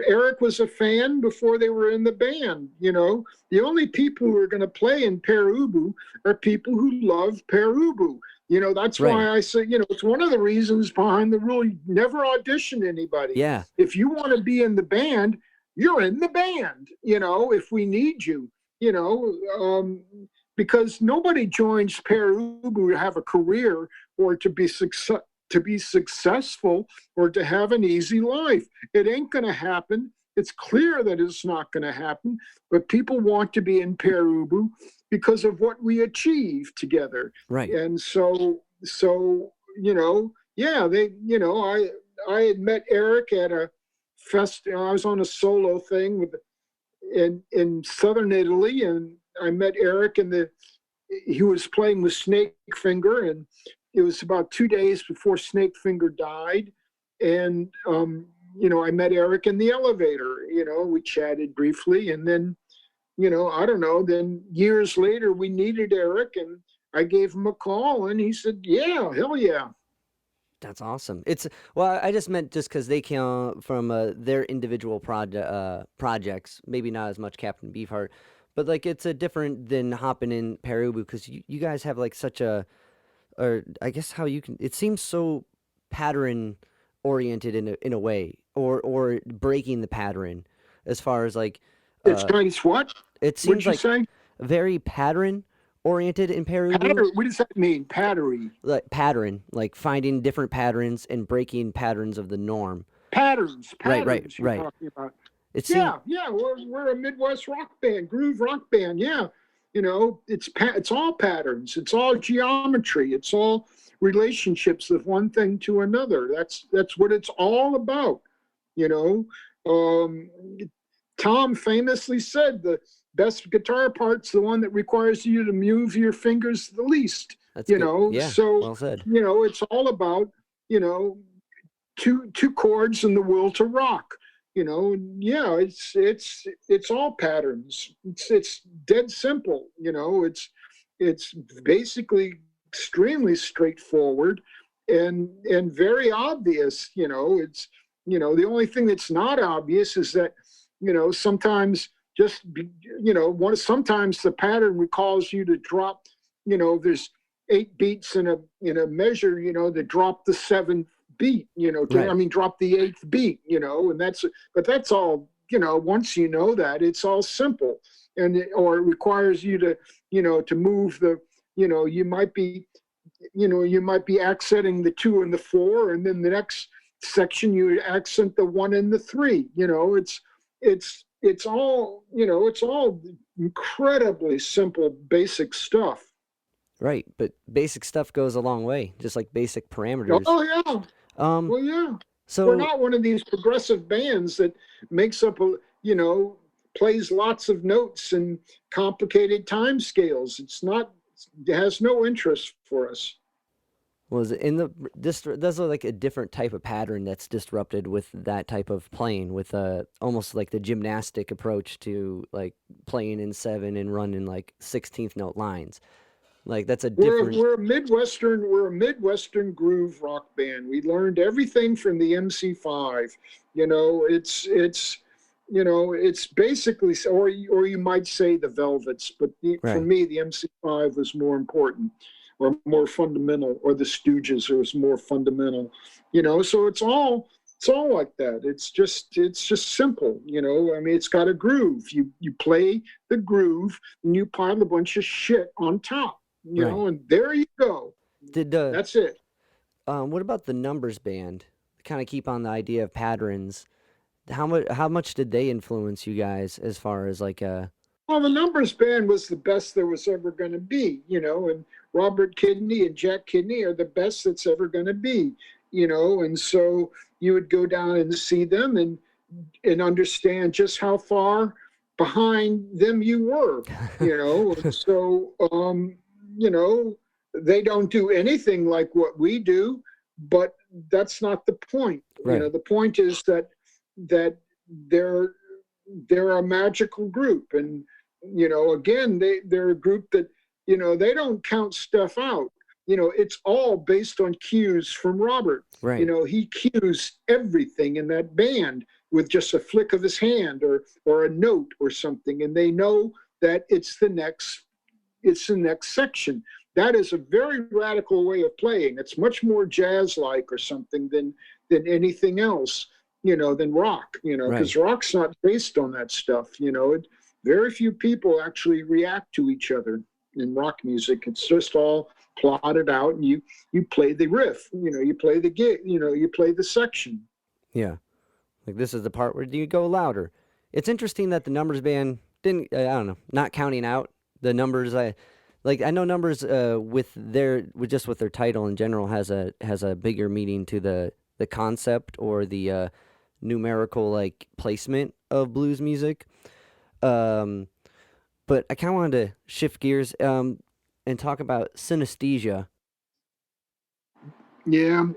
Eric was a fan before they were in the band. The only people who are going to play in Pere Ubu are people who love Pere Ubu. That's why I say, it's one of the reasons behind the rule, you never audition anybody. Yeah. If you want to be in the band, you're in the band, if we need you, because nobody joins Pere Ubu to have a career or to be successful or to have an easy life. It ain't going to happen. It's clear that it's not going to happen, but people want to be in Pere Ubu because of what we achieve together. Right. And so, yeah, I had met Eric at a fest. I was on a solo thing in southern Italy, and I met Eric he was playing with Snake Finger, and it was about 2 days before Snake Finger died. And, I met Eric in the elevator, we chatted briefly, and then, I don't know, then years later we needed Eric, and I gave him a call, and he said, yeah, hell yeah. That's awesome. I just meant just because they came from their individual projects, maybe not as much Captain Beefheart, but like it's a different than hopping in Pere Ubu, because you guys have like such or I guess how you can, it seems so pattern oriented in a way, or breaking the pattern as far as like It's nice. What? it What'd seems you like say? very pattern oriented in Pere Ubu. What does that mean? Pattery. Like pattern, like finding different patterns and breaking patterns of the norm. Patterns. Right. You're talking about. It seems Yeah. We're a Midwest rock band, groove rock band. Yeah. It's all patterns. It's all geometry. It's all relationships of one thing to another. That's what it's all about. Tom famously said the best guitar part's the one that requires you to move your fingers the least. that's good. Yeah, So well said. it's all about two chords and the will to rock. Yeah, it's all patterns. It's dead simple. It's basically extremely straightforward and very obvious. It's the only thing that's not obvious is that sometimes sometimes the pattern recalls you to drop. There's 8 beats in a measure. To drop the 7th beat, Right. drop the 8th beat, and that's all, once that, it's all simple. Or it requires you to move you might be accenting the 2 and the 4, and then the next section you accent the 1 and the 3. It's all, it's all incredibly simple, basic stuff. Right, but basic stuff goes a long way, just like basic parameters. Oh yeah. Well, yeah. So We're not one of these progressive bands that makes up plays lots of notes and complicated time scales. It has no interest for us. was it there's like a different type of pattern that's disrupted with that type of playing, with almost like the gymnastic approach to like playing in 7 and running like 16th note lines. Like that's a different. We're a Midwestern groove rock band. We learned everything from the MC5. It's basically, or you might say the Velvets, but for Right. me the MC5 was more important, or more fundamental, or the Stooges was more fundamental. So it's all like that. It's just simple. It's got a groove. You play the groove and you pile a bunch of shit on top. Right. And there you go. Did That's it. what about the Numbers Band? Kind of keep on the idea of patterns. How much did they influence you guys as far as like Well, the Numbers Band was the best there was ever going to be, and Robert Kidney and Jack Kidney are the best that's ever going to be, and so you would go down and see them and understand just how far behind them you were, and so, they don't do anything like what we do, but that's not the point. Right. The point is that they're a magical group, and again, they're a group that they don't count stuff out. It's all based on cues from Robert. Right. He cues everything in that band with just a flick of his hand or a note or something, and they know that it's the next section. That is a very radical way of playing. It's much more jazz-like or something than anything else, than rock, because rock's not based on that stuff. Very few people actually react to each other. in rock music. It's just all plotted out, and you play the riff. You play the gig. You play the section. Yeah. Like this is the part where you go louder. It's interesting that the Numbers band didn't. I don't know. Not counting out the numbers. I know numbers with their title in general has a bigger meaning to the concept or the numerical like placement of blues music. But I kind of wanted to shift gears and talk about synesthesia. Yeah,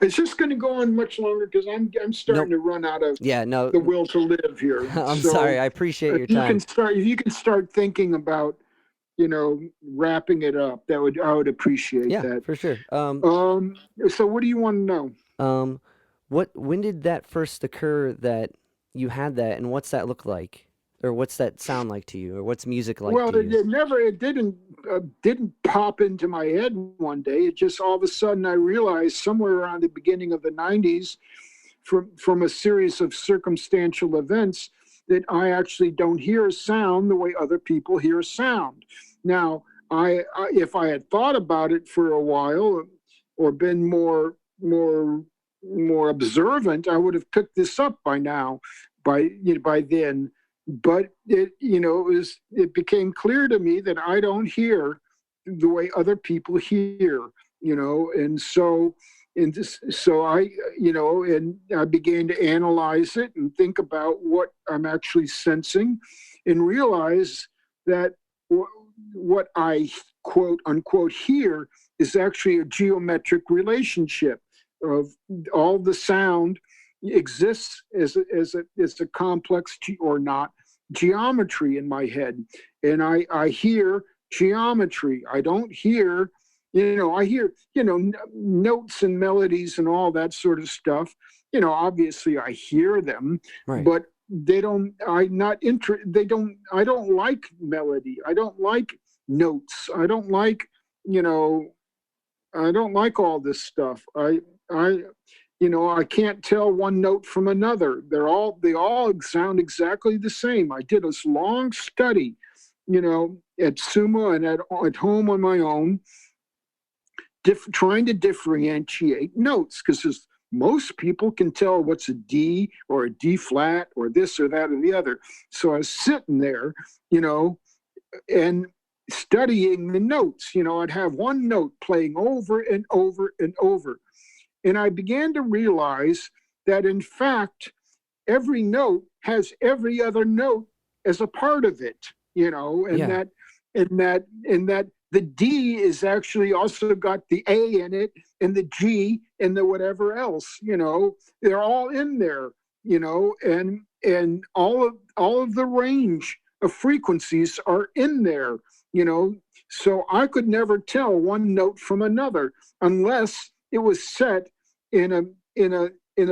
it's just going to go on much longer because I'm starting Nope. to run out of Yeah, no. the will to live here. I'm So sorry. I appreciate your time. if you can start thinking about wrapping it up, I would appreciate Yeah, that. for sure. So what do you want to know? When did that first occur that you had that, and what's that look like, or what's that sound like to you, or what's music like Well, to you? it didn't pop into my head one day. It just all of a sudden I realized somewhere around the beginning of the '90s, from a series of circumstantial events, that I actually don't hear a sound the way other people hear a sound. Now, if I had thought about it for a while or been more observant, I would have picked this up by now, by then. But it became clear to me that I don't hear the way other people hear, and so I began to analyze it and think about what I'm actually sensing, and realize that what I quote unquote hear is actually a geometric relationship of all the sound exists as a complex or not geometry in my head, and I hear geometry. I don't hear, I hear notes and melodies and all that sort of stuff. Obviously I hear them, Right. but they don't. I don't like melody. I don't like notes. I don't like I don't like all this stuff. I can't tell one note from another. They all sound exactly the same. I did this long study, at Zuma and at home on my own, trying to differentiate notes, because most people can tell what's a D or a D flat or this or that or the other. So I was sitting there, and studying the notes. I'd have one note playing over and over and over. And I began to realize that, in fact, every note has every other note as a part of it, and Yeah. that the D is actually also got the A in it, and the G and the whatever else, they're all in there, and all of the range of frequencies are in there, so I could never tell one note from another unless it was set in a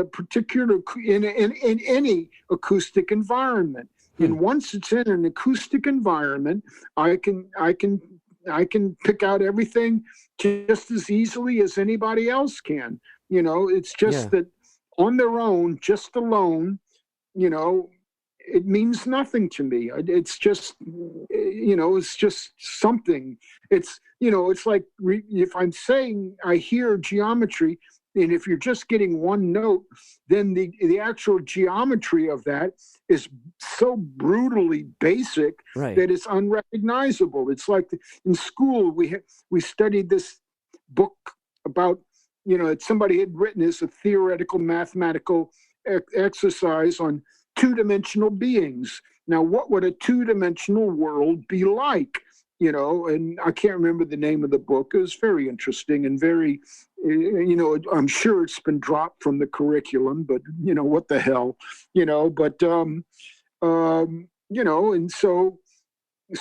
particular in any acoustic environment. And once it's in an acoustic environment, I can pick out everything just as easily as anybody else can. It's just that on their own, just alone, it means nothing to me. It's just something. It's like if I'm saying I hear geometry, and if you're just getting one note, then the actual geometry of that is so brutally basic, Right. that it's unrecognizable. It's like in school we studied this book about, that somebody had written as a theoretical mathematical exercise on two-dimensional beings. Now, what would a two-dimensional world be like? And I can't remember the name of the book. It was very interesting and very, I'm sure it's been dropped from the curriculum, but what the hell, but and so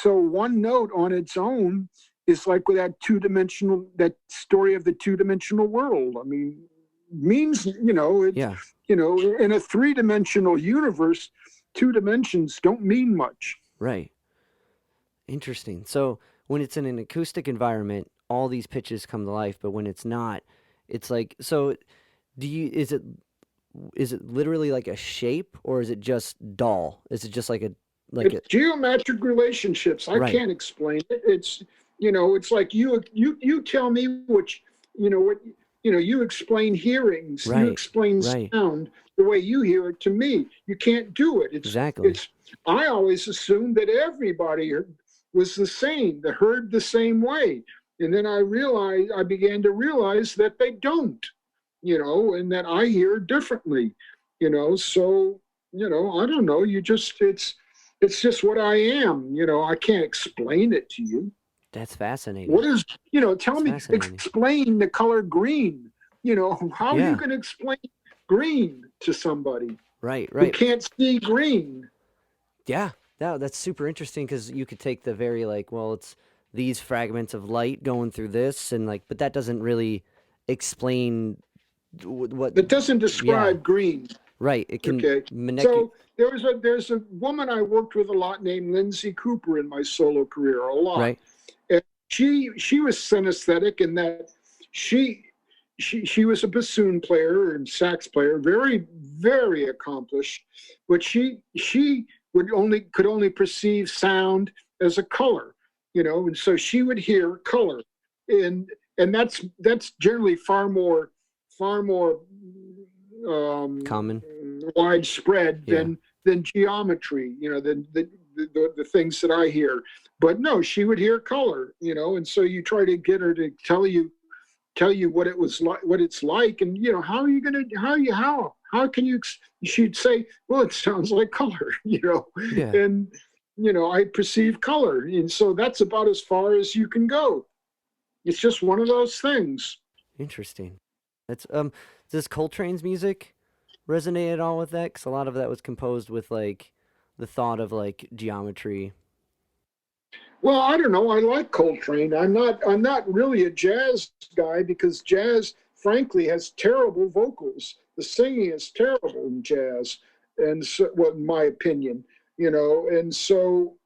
one note on its own is like with that story of the two-dimensional world. I mean, means, in a three-dimensional universe, two dimensions don't mean much. Right. Interesting. So when it's in an acoustic environment, all these pitches come to life, but when it's not, it's like, so is it literally like a shape, or is it just dull? Is it just like like It's geometric relationships. I right, can't explain it. It's, it's like you tell me you explain hearings, you right, explain right, sound the way you hear it to me. You can't do it. exactly. I always assumed that everybody was the same, that heard the same way. And then I began to realize that they don't, and that I hear differently, so, I don't know. It's just what I am. I can't explain it to you. That's fascinating. What is, tell It's me, fascinating. explain the color green. How are you Yeah, going to explain green to somebody right, who right. can't see green? Yeah, that's super interesting because you could take the very like, well, it's these fragments of light going through this, and like, but that doesn't really explain what. That doesn't Yeah, describe green. right. It can Okay. manipulate. So there's a woman I worked with a lot named Lindsay Cooper in my solo career, a lot. Right. And she was synesthetic in that she she was a bassoon player and sax player, very, very accomplished, but she could only perceive sound as a color, and so she would hear color. And that's generally far more um, Common. widespread Yeah. than geometry, than the things that I hear. But no, she would hear color, and so you try to get her to tell you what it was like, what it's like, and how are you gonna how can you? She'd say, well, it sounds like color, Yeah. and I perceive color, and so that's about as far as you can go. It's just one of those things. Interesting. That's does Coltrane's music resonate at all with that? Because a lot of that was composed with like the thought of like geometry. Well, I don't know. I like Coltrane. I'm not really a jazz guy because jazz, frankly, has terrible vocals. The singing is terrible in jazz, and so, well, in my opinion, and so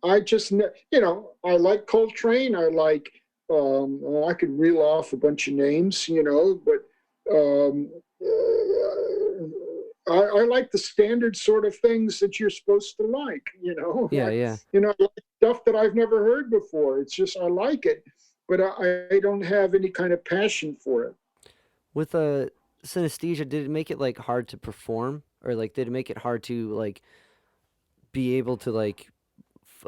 I just, I like Coltrane. I like, well, I could reel off a bunch of names, but I like the standard sort of things that you're supposed to like, Yeah, yeah. I like stuff that I've never heard before. It's just, I like it, but I don't have any kind of passion for it. With synesthesia, did it make it like hard to perform, or like did it make it hard to like be able to like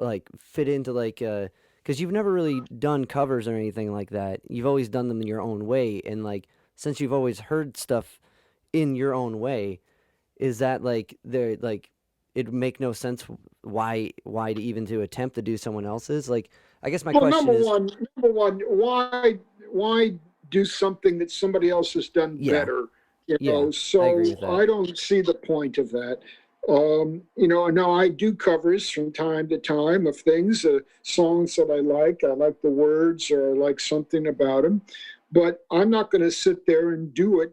like fit into like because you've never really done covers or anything like that. You've always done them in your own way, and like since you've always heard stuff in your own way, is that like they're like it make no sense why to even to attempt to do someone else's? Like I guess my Well, question is number one, why do something that somebody else has done yeah, better? yeah, I agree So with that. I don't see the point of that. Now I do covers from time to time of things, songs that I like. I like the words or I like something about them, but I'm not going to sit there and do it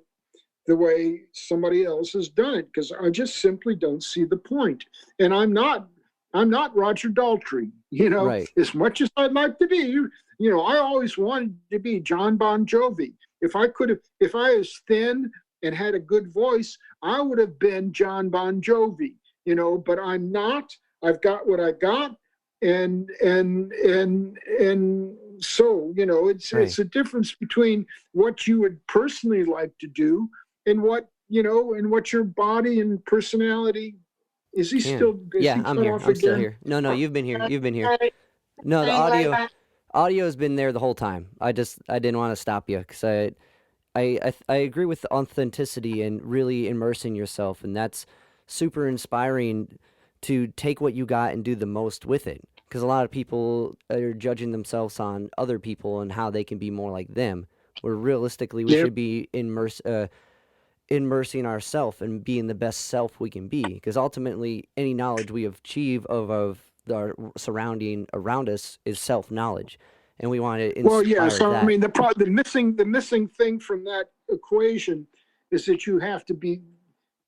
the way somebody else has done it because I just simply don't see the point. And I'm not Roger Daltrey, Right. as much as I'd like to be. I always wanted to be John Bon Jovi. If I was thin and had a good voice, I would have been John Bon Jovi, but I'm not. I've got what I got. And so, Right. it's a difference between what you would personally like to do and what your body and personality. Can. Is Yeah, he I'm cut here. off I'm still again? here. No, no, you've been here. You've been here. Sorry, No, the saying like that. audio's been there the whole time. I didn't want to stop you because I agree with the authenticity and really immersing yourself, and that's super inspiring to take what you got and do the most with it. Because a lot of people are judging themselves on other people and how they can be more like them. Where realistically, we Yeah. should be immersing ourselves and being the best self we can be. Because ultimately, any knowledge we achieve of our surrounding around us is self knowledge, and we want to Well, yeah. inspire So I that. mean, the missing thing from that equation is that you have to be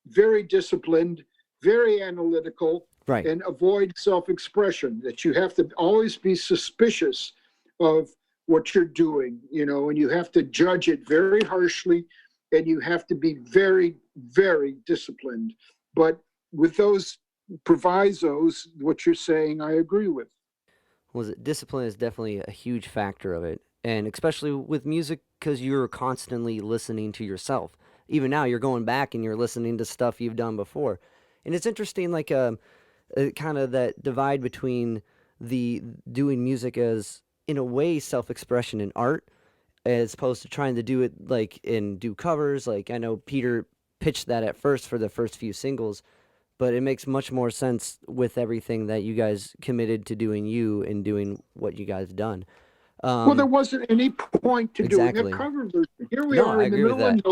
very disciplined, very analytical, Right. and avoid self-expression. That you have to always be suspicious of what you're doing, and you have to judge it very harshly, and you have to be very, very disciplined. But with those, provisos, what you're saying, I agree with. Was it discipline is definitely a huge factor of it, and especially with music because you're constantly listening to yourself. Even now, you're going back and you're listening to stuff you've done before, and it's interesting, like kind of that divide between the doing music as in a way self-expression and art, as opposed to trying to do it like and do covers. Like I know Peter pitched that at first for the first few singles, but it makes much more sense with everything that you guys committed to doing you and doing what you guys done. Well, there wasn't any point to doing a Exactly. cover version. Here we No, are I in the agree with middle of that.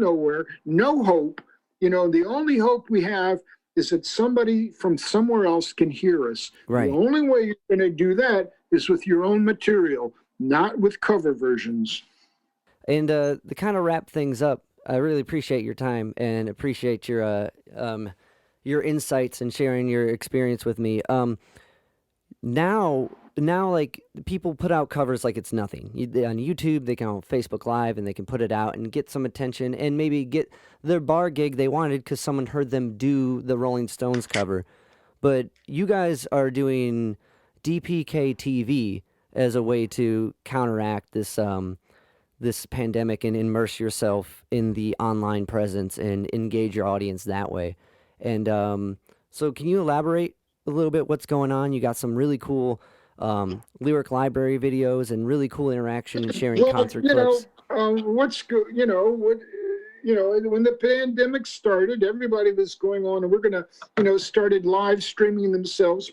nowhere, no hope. The only hope we have is that somebody from somewhere else can hear us. Right. The only way you're going to do that is with your own material, not with cover versions. And to kind of wrap things up, I really appreciate your time and appreciate your insights and sharing your experience with me. Now, like people put out covers like it's nothing. On YouTube, they can on Facebook Live and they can put it out and get some attention and maybe get their bar gig they wanted because someone heard them do the Rolling Stones cover. But you guys are doing DPK TV as a way to counteract this pandemic and immerse yourself in the online presence and engage your audience that way. And so, can you elaborate a little bit what's going on? You got some really cool lyric library videos and really cool interaction and sharing concert clips. What's good? When the pandemic started, everybody was going on, and we're gonna, started live streaming themselves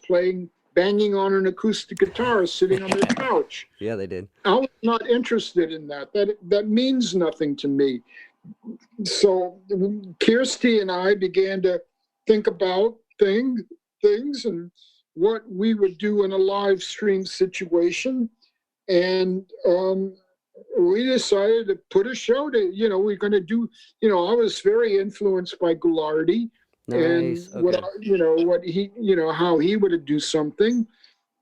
banging on an acoustic guitar, sitting on their couch. Yeah, they did. I was not interested in that. That means nothing to me. So Kirsty and I began to think about things and what we would do in a live stream situation. And we decided to put a show to, we're going to do, I was very influenced by Goulardi. Nice. And Okay. what he, how he would do something.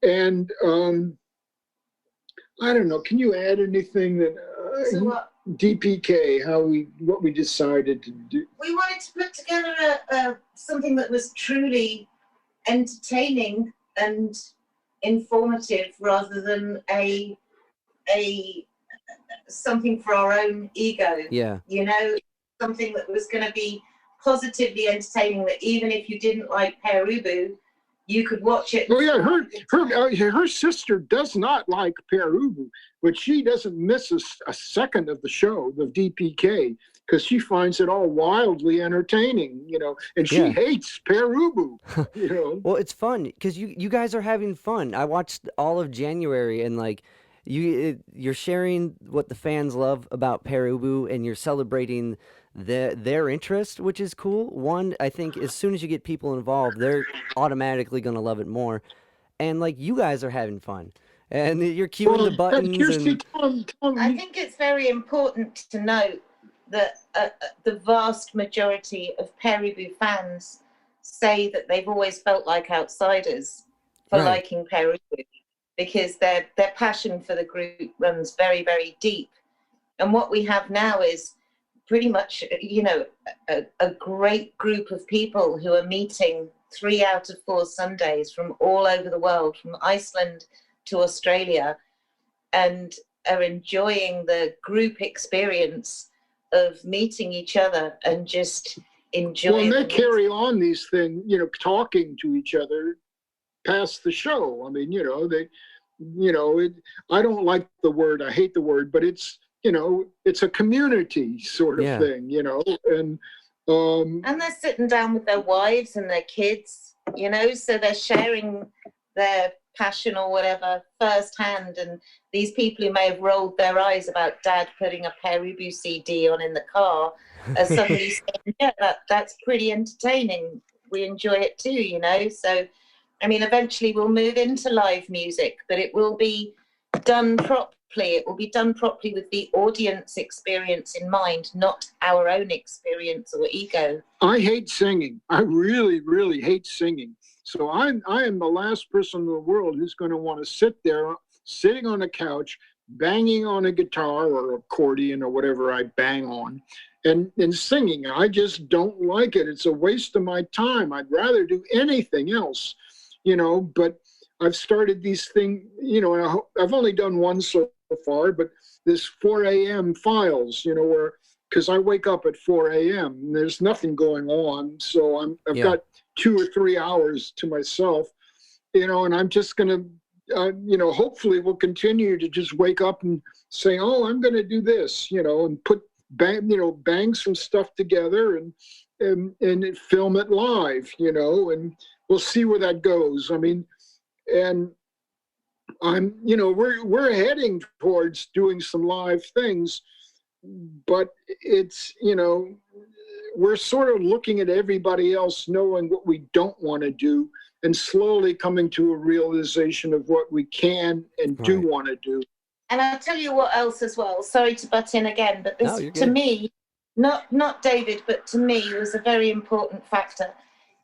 And I don't know, can you add anything that DPK, what we decided to do? We wanted to put together something that was truly entertaining and informative rather than a something for our own ego. Yeah. Something that was going to be positively entertaining, that even if you didn't like Pere Ubu, you could watch it. Oh yeah, her sister does not like Pere Ubu, but she doesn't miss a second of the show, the DPK, because she finds it all wildly entertaining, and she hates Pere Ubu, Well, it's fun because you guys are having fun. I watched all of January and like you're sharing what the fans love about Pere Ubu and you're celebrating their interest, which is cool. One, I think as soon as you get people involved, they're automatically going to love it more. And like you guys are having fun and you're cueing the buttons. I think it's very important to note that the vast majority of Pere Ubu fans say that they've always felt like outsiders for liking Pere Ubu, because their passion for the group runs very, very deep. And what we have now is pretty much, a great group of people who are meeting 3 out of 4 Sundays from all over the world, from Iceland to Australia, and are enjoying the group experience of meeting each other and just enjoying. Well, and they carry on these things, talking to each other past the show. I mean, I don't like the word, I hate the word, but it's, it's a community sort of thing, and they're sitting down with their wives and their kids, so they're sharing their passion or whatever firsthand. And these people who may have rolled their eyes about Dad putting a Pere Ubu CD on in the car are suddenly saying, yeah, that's pretty entertaining. We enjoy it too, So, I mean, eventually we'll move into live music, but it will be done properly. It will be done properly with the audience experience in mind, not our own experience or ego. I hate singing. I really, really hate singing. So I am the last person in the world who's going to want to sit there, sitting on a couch, banging on a guitar or accordion or whatever I bang on and singing. I just don't like it. It's a waste of my time. I'd rather do anything else, but I've started these things, and I've only done one so far, but this 4 a.m. files, where, because I wake up at 4 a.m. and there's nothing going on. So I've got 2 or 3 hours to myself, and I'm just going to, hopefully we'll continue to just wake up and say, oh, I'm going to do this, and bang some stuff together and film it live, and we'll see where that goes. I mean, and I'm, we're heading towards doing some live things, but it's, we're sort of looking at everybody else knowing what we don't want to do and slowly coming to a realization of what we can and do want to do. And I'll tell you what else as well. Sorry to butt in again, but this, to me, not David, but to me was a very important factor,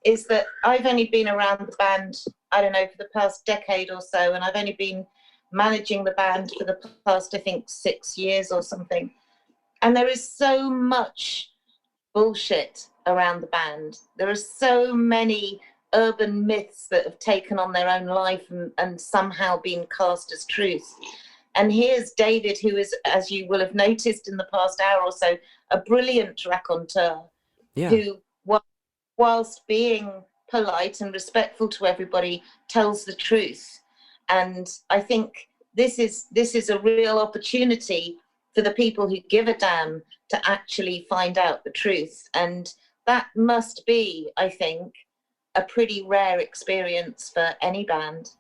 is that I've only been around the band, I don't know, for the past decade or so, and I've only been managing the band for the past, I think, 6 years or something. And there is so much bullshit around the band. There are so many urban myths that have taken on their own life and somehow been cast as truth. And here's David, who is, as you will have noticed in the past hour or so, a brilliant raconteur, who, whilst being polite and respectful to everybody, tells the truth. And I think this is a real opportunity for the people who give a damn to actually find out the truth. And that must be, I think, a pretty rare experience for any band.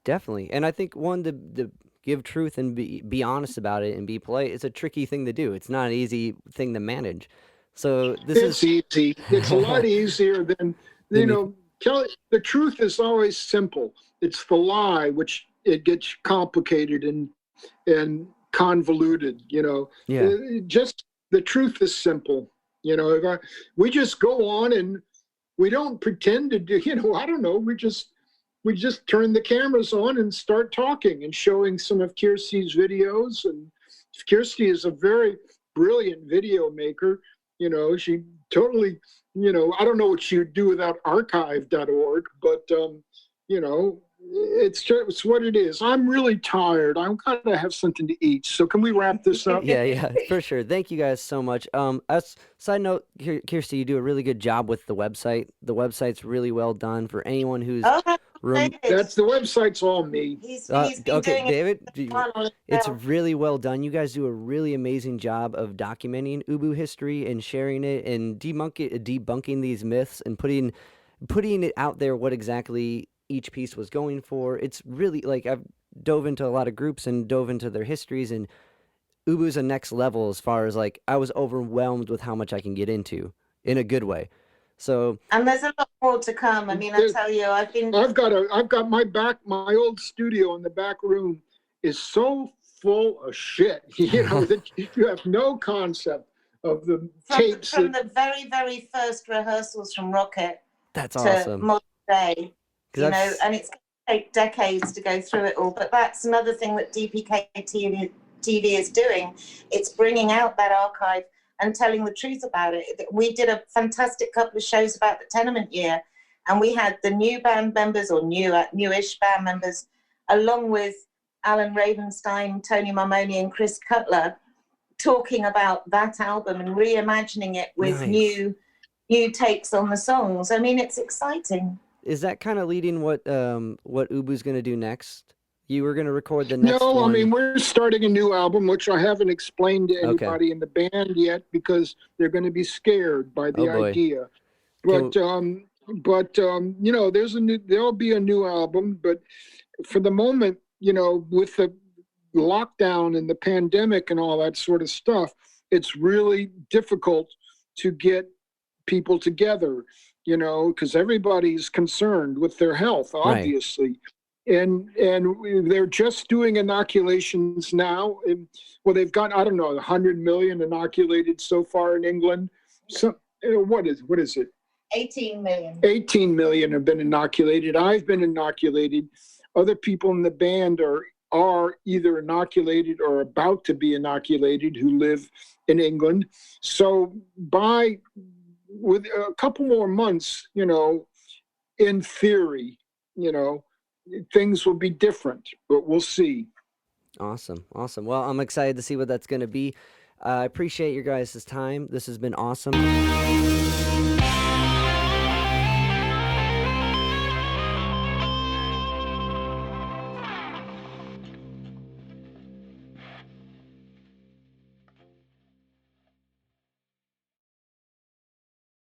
Definitely. And I think the give truth and be honest about it and be polite is a tricky thing to do. It's not an easy thing to manage. So it's easy. It's a lot easier than, the truth is always simple. It's the lie which it gets complicated and convoluted, just the truth is simple. We just go on and we don't pretend to do, I don't know, we just turn the cameras on and start talking and showing some of Kirsty's videos. And Kirsty is a very brilliant video maker. She totally, I don't know what she would do without archive.org, but, it's what it is. I'm really tired. I'm going to have something to eat. So can we wrap this up? Yeah, for sure. Thank you guys so much. As side note, Kirsty, you do a really good job with the website. The website's really well done for anyone who's... That's the website's all me. He's okay, David, it's really well done. You guys do a really amazing job of documenting Ubu history and sharing it and debunking these myths and putting it out there what exactly each piece was going for. It's really, like, I've dove into a lot of groups and dove into their histories, and Ubu's a next level as far as, like, I was overwhelmed with how much I can get into in a good way. So, and there's a lot more to come. I mean, I tell you, I've got my old studio in the back room is so full of shit, that you have no concept of the tapes. From the very, very first rehearsals from Rocket. That's to awesome. Modern Day, and it's going to take decades to go through it all. But that's another thing that DPK TV is doing. It's bringing out that archive and telling the truth about it. We did a fantastic couple of shows about the tenement year, and we had the new band members, or newish band members, along with Alan Ravenstein, Tony Marmoni, and Chris Cutler, talking about that album and reimagining it with new takes on the songs. I mean, it's exciting. Is that kind of leading what Ubu's going to do next? You were going to record the next one. No, I mean, we're starting a new album, which I haven't explained to anybody in the band yet because they're going to be scared by the idea. But, there'll be a new album. But for the moment, with the lockdown and the pandemic and all that sort of stuff, it's really difficult to get people together, because everybody's concerned with their health, obviously. Right. And they're just doing inoculations now. And, they've got, I don't know, 100 million inoculated so far in England. So what is it? 18 million. 18 million have been inoculated. I've been inoculated. Other people in the band are are either inoculated or about to be inoculated who live in England. So with a couple more months, in theory, things will be different, but we'll see. Awesome. Well, I'm excited to see what that's going to be. I appreciate your guys' time. This has been awesome.